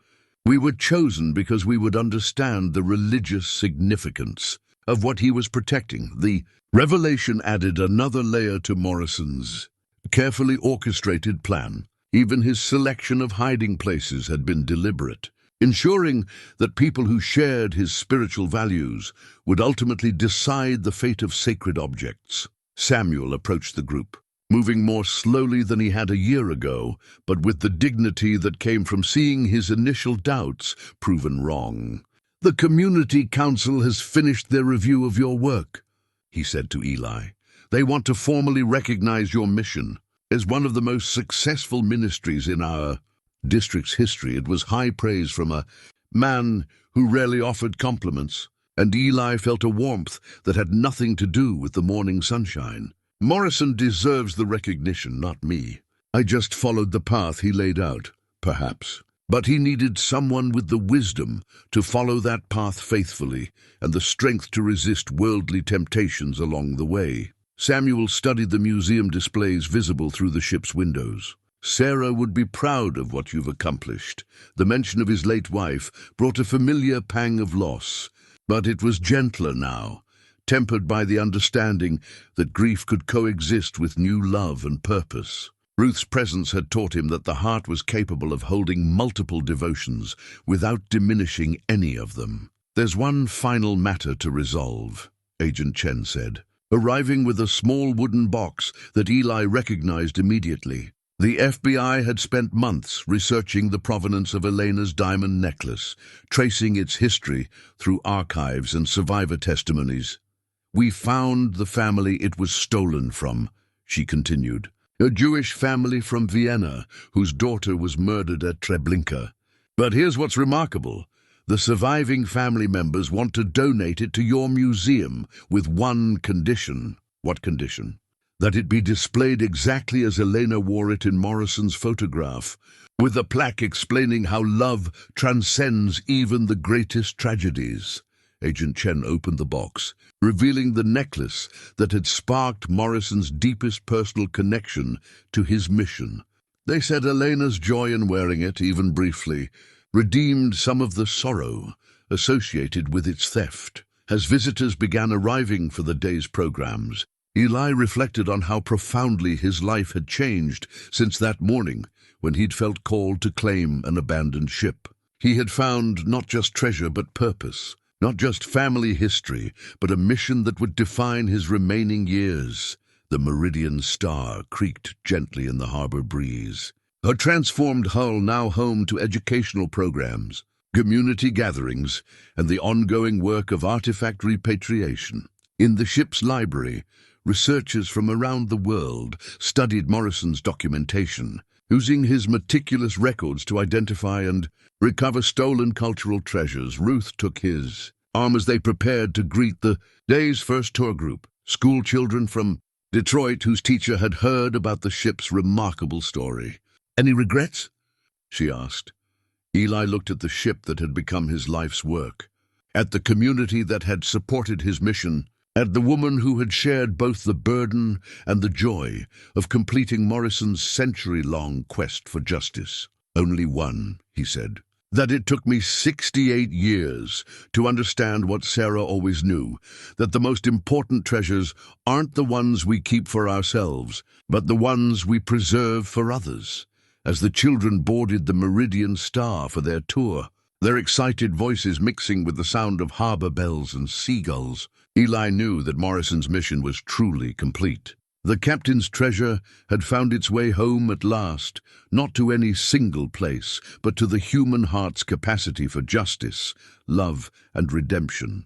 We were chosen because we would understand the religious significance of what he was protecting. The revelation added another layer to Morrison's carefully orchestrated plan. Even his selection of hiding places had been deliberate, ensuring that people who shared his spiritual values would ultimately decide the fate of sacred objects. Samuel approached the group, moving more slowly than he had a year ago, but with the dignity that came from seeing his initial doubts proven wrong. "The Community Council has finished their review of your work," he said to Eli. They want to formally recognize your mission. As one of the most successful ministries in our district's history, it was high praise from a man who rarely offered compliments, and Eli felt a warmth that had nothing to do with the morning sunshine. Morrison deserves the recognition, not me. I just followed the path he laid out, perhaps. But he needed someone with the wisdom to follow that path faithfully and the strength to resist worldly temptations along the way. Samuel studied the museum displays visible through the ship's windows. Sarah would be proud of what you've accomplished. The mention of his late wife brought a familiar pang of loss, but it was gentler now, tempered by the understanding that grief could coexist with new love and purpose. Ruth's presence had taught him that the heart was capable of holding multiple devotions without diminishing any of them. "There's one final matter to resolve," Agent Chen said, arriving with a small wooden box that Eli recognized immediately. The FBI had spent months researching the provenance of Elena's diamond necklace, tracing its history through archives and survivor testimonies. "We found the family it was stolen from," she continued. "A Jewish family from Vienna whose daughter was murdered at Treblinka. But here's what's remarkable. The surviving family members want to donate it to your museum with one condition." "What condition?" "That it be displayed exactly as Elena wore it in Morrison's photograph, with a plaque explaining how love transcends even the greatest tragedies." Agent Chen opened the box, revealing the necklace that had sparked Morrison's deepest personal connection to his mission. They said Elena's joy in wearing it, even briefly, redeemed some of the sorrow associated with its theft. As visitors began arriving for the day's programs, Eli reflected on how profoundly his life had changed since that morning when he'd felt called to claim an abandoned ship. He had found not just treasure but purpose, not just family history, but a mission that would define his remaining years. The Meridian Star creaked gently in the harbor breeze, her transformed hull now home to educational programs, community gatherings, and the ongoing work of artifact repatriation. In the ship's library, researchers from around the world studied Morrison's documentation, using his meticulous records to identify and recover stolen cultural treasures. Ruth took his arm as they prepared to greet the day's first tour group, school children from Detroit whose teacher had heard about the ship's remarkable story. "Any regrets?" she asked. Eli looked at the ship that had become his life's work, at the community that had supported his mission, at the woman who had shared both the burden and the joy of completing Morrison's century-long quest for justice. "Only one," he said. "That it took me 68 years to understand what Sarah always knew, that the most important treasures aren't the ones we keep for ourselves, but the ones we preserve for others." As the children boarded the Meridian Star for their tour, their excited voices mixing with the sound of harbor bells and seagulls, Eli knew that Morrison's mission was truly complete. The captain's treasure had found its way home at last, not to any single place, but to the human heart's capacity for justice, love, and redemption.